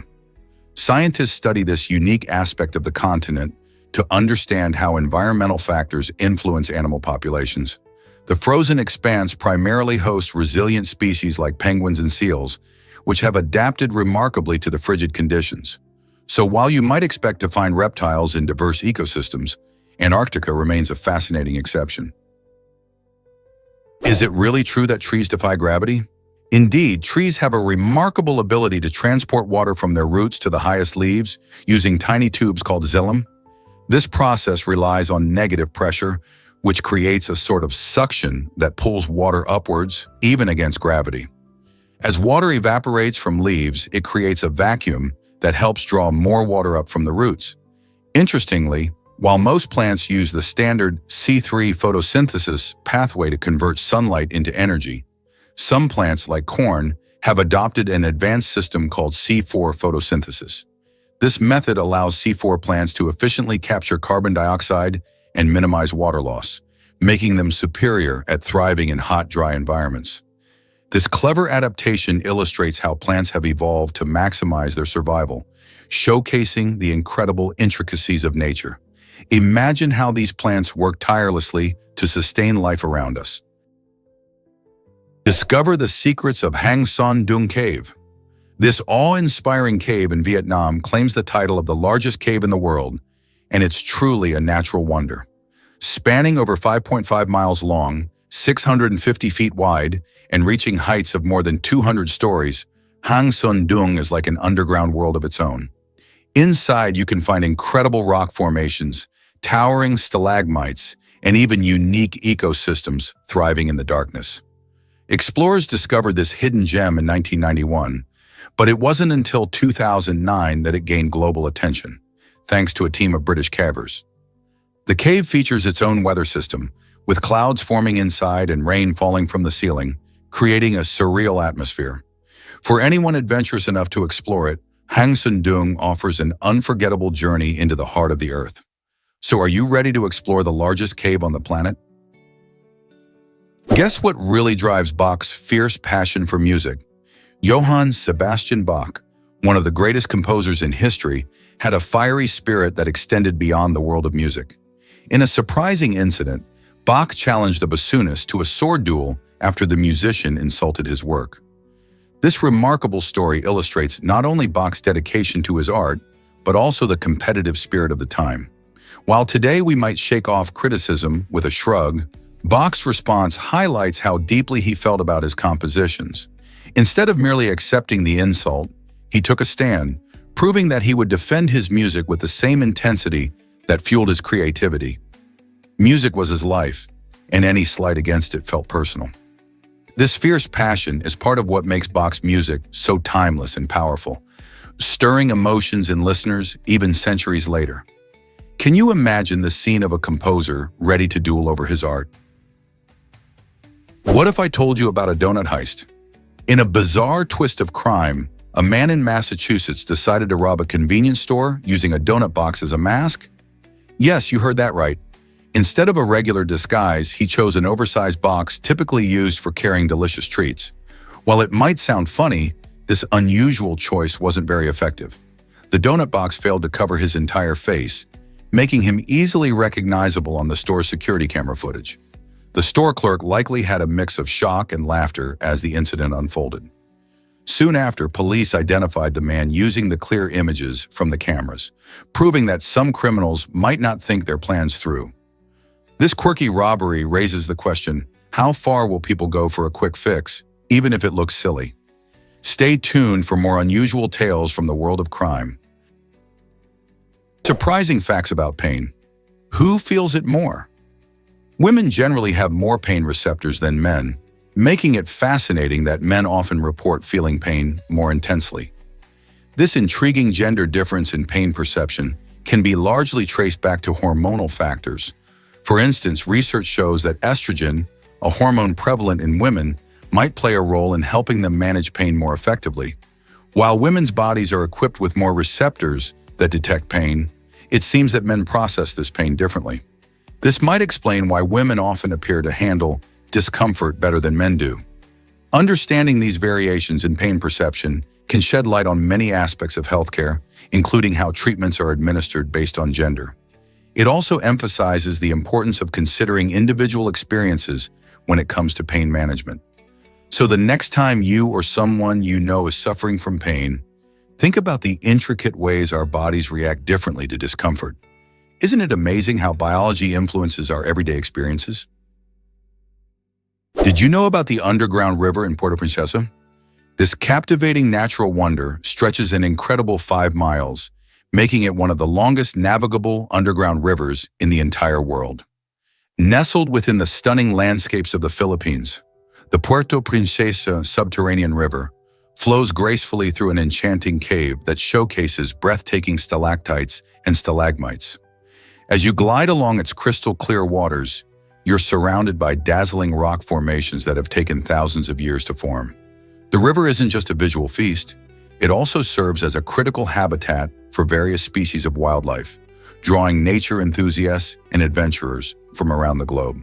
Scientists study this unique aspect of the continent to understand how environmental factors influence animal populations. The frozen expanse primarily hosts resilient species like penguins and seals, which have adapted remarkably to the frigid conditions. So while you might expect to find reptiles in diverse ecosystems, Antarctica remains a fascinating exception. Is it really true that trees defy gravity? Indeed, trees have a remarkable ability to transport water from their roots to the highest leaves using tiny tubes called xylem. This process relies on negative pressure, which creates a sort of suction that pulls water upwards, even against gravity. As water evaporates from leaves, it creates a vacuum that helps draw more water up from the roots. Interestingly, while most plants use the standard C3 photosynthesis pathway to convert sunlight into energy, some plants, like corn, have adopted an advanced system called C4 photosynthesis. This method allows C4 plants to efficiently capture carbon dioxide and minimize water loss, making them superior at thriving in hot, dry environments. This clever adaptation illustrates how plants have evolved to maximize their survival, showcasing the incredible intricacies of nature. Imagine how these plants work tirelessly to sustain life around us. Discover the secrets of Hang Son Doong Cave. This awe-inspiring cave in Vietnam claims the title of the largest cave in the world, and it's truly a natural wonder. Spanning over 5.5 miles long, 650 feet wide, and reaching heights of more than 200 stories, Hang Son Doong is like an underground world of its own. Inside, you can find incredible rock formations, towering stalagmites, and even unique ecosystems thriving in the darkness. Explorers discovered this hidden gem in 1991, but it wasn't until 2009 that it gained global attention, thanks to a team of British cavers. The cave features its own weather system, with clouds forming inside and rain falling from the ceiling, creating a surreal atmosphere. For anyone adventurous enough to explore it, Hang Son Doong offers an unforgettable journey into the heart of the earth. So are you ready to explore the largest cave on the planet? Guess what really drives Bach's fierce passion for music? Johann Sebastian Bach, one of the greatest composers in history, had a fiery spirit that extended beyond the world of music. In a surprising incident, Bach challenged a bassoonist to a sword duel after the musician insulted his work. This remarkable story illustrates not only Bach's dedication to his art, but also the competitive spirit of the time. While today we might shake off criticism with a shrug, Bach's response highlights how deeply he felt about his compositions. Instead of merely accepting the insult, he took a stand, proving that he would defend his music with the same intensity that fueled his creativity. Music was his life, and any slight against it felt personal. This fierce passion is part of what makes Bach's music so timeless and powerful, stirring emotions in listeners even centuries later. Can you imagine the scene of a composer ready to duel over his art? What if I told you about a donut heist? In a bizarre twist of crime, a man in Massachusetts decided to rob a convenience store using a donut box as a mask? Yes, you heard that right. Instead of a regular disguise, he chose an oversized box typically used for carrying delicious treats. While it might sound funny, this unusual choice wasn't very effective. The donut box failed to cover his entire face, making him easily recognizable on the store's security camera footage. The store clerk likely had a mix of shock and laughter as the incident unfolded. Soon after, police identified the man using the clear images from the cameras, proving that some criminals might not think their plans through. This quirky robbery raises the question, how far will people go for a quick fix, even if it looks silly? Stay tuned for more unusual tales from the world of crime. Surprising facts about pain. Who feels it more? Women generally have more pain receptors than men, making it fascinating that men often report feeling pain more intensely. This intriguing gender difference in pain perception can be largely traced back to hormonal factors. For instance, research shows that estrogen, a hormone prevalent in women, might play a role in helping them manage pain more effectively. While women's bodies are equipped with more receptors that detect pain, it seems that men process this pain differently. This might explain why women often appear to handle discomfort better than men do. Understanding these variations in pain perception can shed light on many aspects of healthcare, including how treatments are administered based on gender. It also emphasizes the importance of considering individual experiences when it comes to pain management. So the next time you or someone you know is suffering from pain, think about the intricate ways our bodies react differently to discomfort. Isn't it amazing how biology influences our everyday experiences? Did you know about the underground river in Puerto Princesa? This captivating natural wonder stretches an incredible 5 miles, making it one of the longest navigable underground rivers in the entire world. Nestled within the stunning landscapes of the Philippines, the Puerto Princesa subterranean river flows gracefully through an enchanting cave that showcases breathtaking stalactites and stalagmites. As you glide along its crystal-clear waters, you're surrounded by dazzling rock formations that have taken thousands of years to form. The river isn't just a visual feast, it also serves as a critical habitat for various species of wildlife, drawing nature enthusiasts and adventurers from around the globe.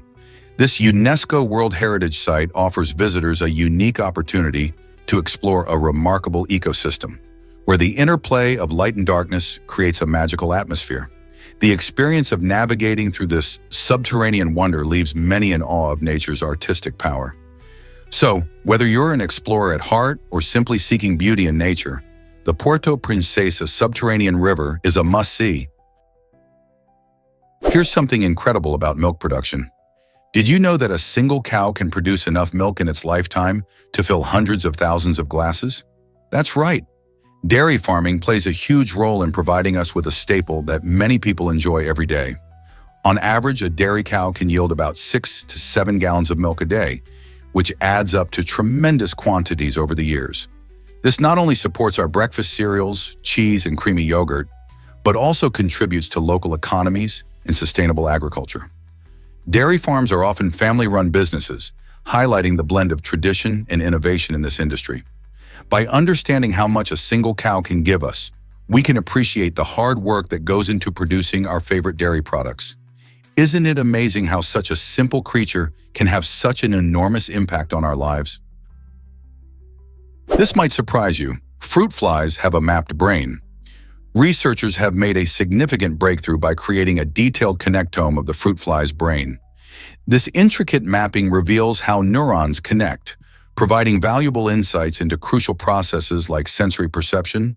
This UNESCO World Heritage Site offers visitors a unique opportunity to explore a remarkable ecosystem, where the interplay of light and darkness creates a magical atmosphere. The experience of navigating through this subterranean wonder leaves many in awe of nature's artistic power. So, whether you're an explorer at heart or simply seeking beauty in nature, the Puerto Princesa subterranean river is a must-see. Here's something incredible about milk production. Did you know that a single cow can produce enough milk in its lifetime to fill hundreds of thousands of glasses? That's right. Dairy farming plays a huge role in providing us with a staple that many people enjoy every day. On average, a dairy cow can yield about 6 to 7 gallons of milk a day, which adds up to tremendous quantities over the years. This not only supports our breakfast cereals, cheese, and creamy yogurt, but also contributes to local economies and sustainable agriculture. Dairy farms are often family-run businesses, highlighting the blend of tradition and innovation in this industry. By understanding how much a single cow can give us, we can appreciate the hard work that goes into producing our favorite dairy products. Isn't it amazing how such a simple creature can have such an enormous impact on our lives? This might surprise you. Fruit flies have a mapped brain. Researchers have made a significant breakthrough by creating a detailed connectome of the fruit fly's brain. This intricate mapping reveals how neurons connect, providing valuable insights into crucial processes like sensory perception,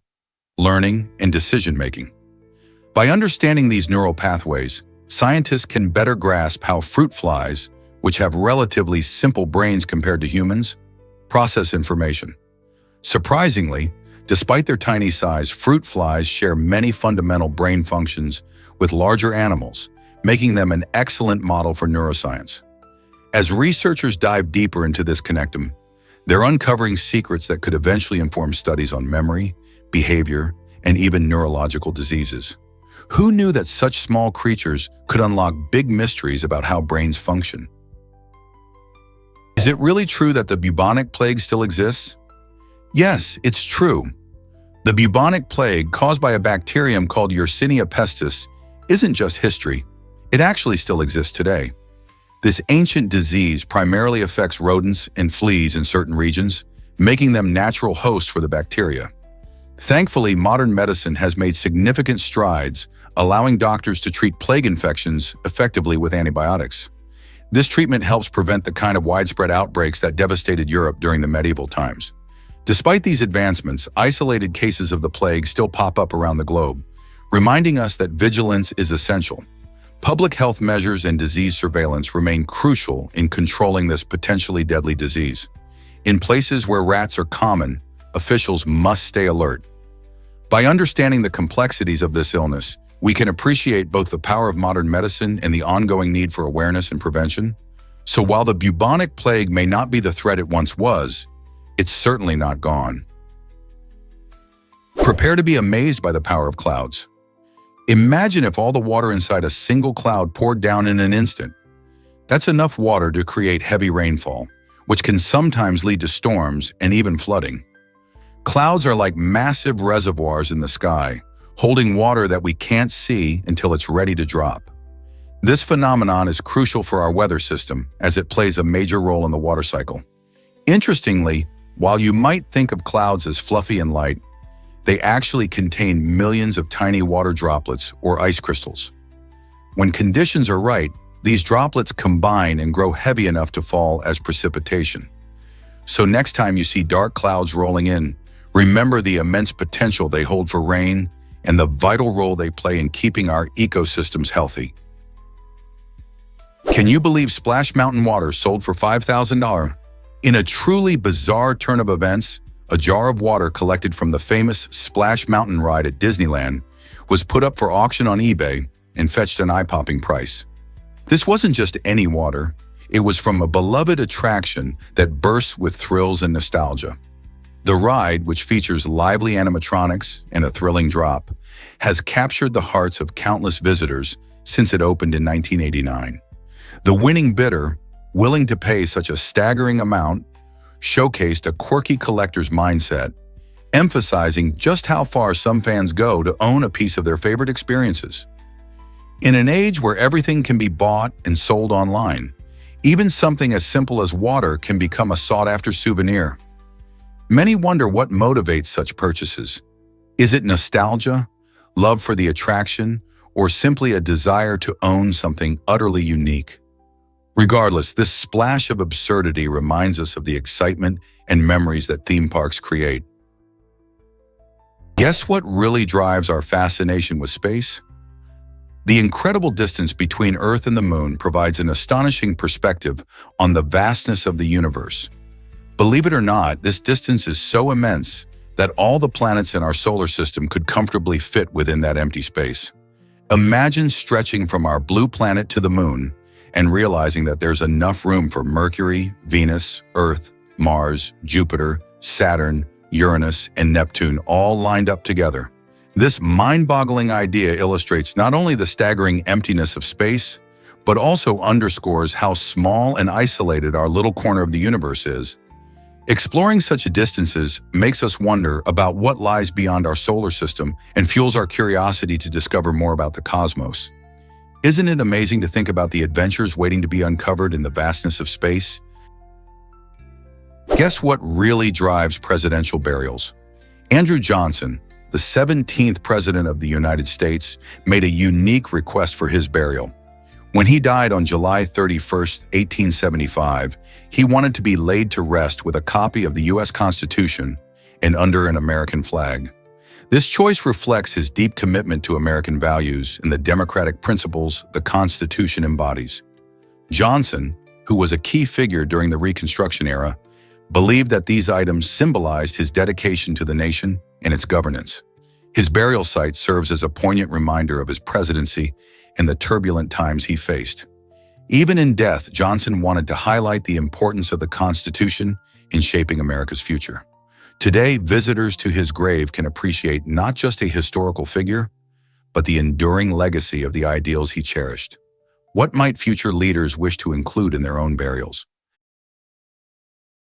learning, and decision-making. By understanding these neural pathways, scientists can better grasp how fruit flies, which have relatively simple brains compared to humans, process information. Surprisingly, despite their tiny size, fruit flies share many fundamental brain functions with larger animals, making them an excellent model for neuroscience. As researchers dive deeper into this connectum, they're uncovering secrets that could eventually inform studies on memory, behavior, and even neurological diseases. Who knew that such small creatures could unlock big mysteries about how brains function? Is it really true that the bubonic plague still exists? Yes, it's true. The bubonic plague, caused by a bacterium called Yersinia pestis, isn't just history. It actually still exists today. This ancient disease primarily affects rodents and fleas in certain regions, making them natural hosts for the bacteria. Thankfully, modern medicine has made significant strides, allowing doctors to treat plague infections effectively with antibiotics. This treatment helps prevent the kind of widespread outbreaks that devastated Europe during the medieval times. Despite these advancements, isolated cases of the plague still pop up around the globe, reminding us that vigilance is essential. Public health measures and disease surveillance remain crucial in controlling this potentially deadly disease. In places where rats are common, officials must stay alert. By understanding the complexities of this illness, we can appreciate both the power of modern medicine and the ongoing need for awareness and prevention. So while the bubonic plague may not be the threat it once was, it's certainly not gone. Prepare to be amazed by the power of clouds. Imagine if all the water inside a single cloud poured down in an instant. That's enough water to create heavy rainfall, which can sometimes lead to storms and even flooding. Clouds are like massive reservoirs in the sky, holding water that we can't see until it's ready to drop. This phenomenon is crucial for our weather system, as it plays a major role in the water cycle. Interestingly, while you might think of clouds as fluffy and light, they actually contain millions of tiny water droplets or ice crystals. When conditions are right, these droplets combine and grow heavy enough to fall as precipitation. So next time you see dark clouds rolling in, remember the immense potential they hold for rain and the vital role they play in keeping our ecosystems healthy. Can you believe Splash Mountain water sold for $5,000? In a truly bizarre turn of events, a jar of water collected from the famous Splash Mountain ride at Disneyland was put up for auction on eBay and fetched an eye-popping price. This wasn't just any water. It was from a beloved attraction that bursts with thrills and nostalgia. The ride, which features lively animatronics and a thrilling drop, has captured the hearts of countless visitors since it opened in 1989. The winning bidder, willing to pay such a staggering amount, showcased a quirky collector's mindset, emphasizing just how far some fans go to own a piece of their favorite experiences. In an age where everything can be bought and sold online, even something as simple as water can become a sought-after souvenir. Many wonder what motivates such purchases. Is it nostalgia, love for the attraction, or simply a desire to own something utterly unique? Regardless, this splash of absurdity reminds us of the excitement and memories that theme parks create. Guess what really drives our fascination with space? The incredible distance between Earth and the Moon provides an astonishing perspective on the vastness of the universe. Believe it or not, this distance is so immense that all the planets in our solar system could comfortably fit within that empty space. Imagine stretching from our blue planet to the Moon and realizing that there's enough room for Mercury, Venus, Earth, Mars, Jupiter, Saturn, Uranus, and Neptune all lined up together. This mind-boggling idea illustrates not only the staggering emptiness of space, but also underscores how small and isolated our little corner of the universe is. Exploring such distances makes us wonder about what lies beyond our solar system and fuels our curiosity to discover more about the cosmos. Isn't it amazing to think about the adventures waiting to be uncovered in the vastness of space? Guess what really drives presidential burials? Andrew Johnson, the 17th President of the United States, made a unique request for his burial. When he died on July 31, 1875, he wanted to be laid to rest with a copy of the U.S. Constitution and under an American flag. This choice reflects his deep commitment to American values and the democratic principles the Constitution embodies. Johnson, who was a key figure during the Reconstruction era, believed that these items symbolized his dedication to the nation and its governance. His burial site serves as a poignant reminder of his presidency and the turbulent times he faced. Even in death, Johnson wanted to highlight the importance of the Constitution in shaping America's future. Today, visitors to his grave can appreciate not just a historical figure, but the enduring legacy of the ideals he cherished. What might future leaders wish to include in their own burials?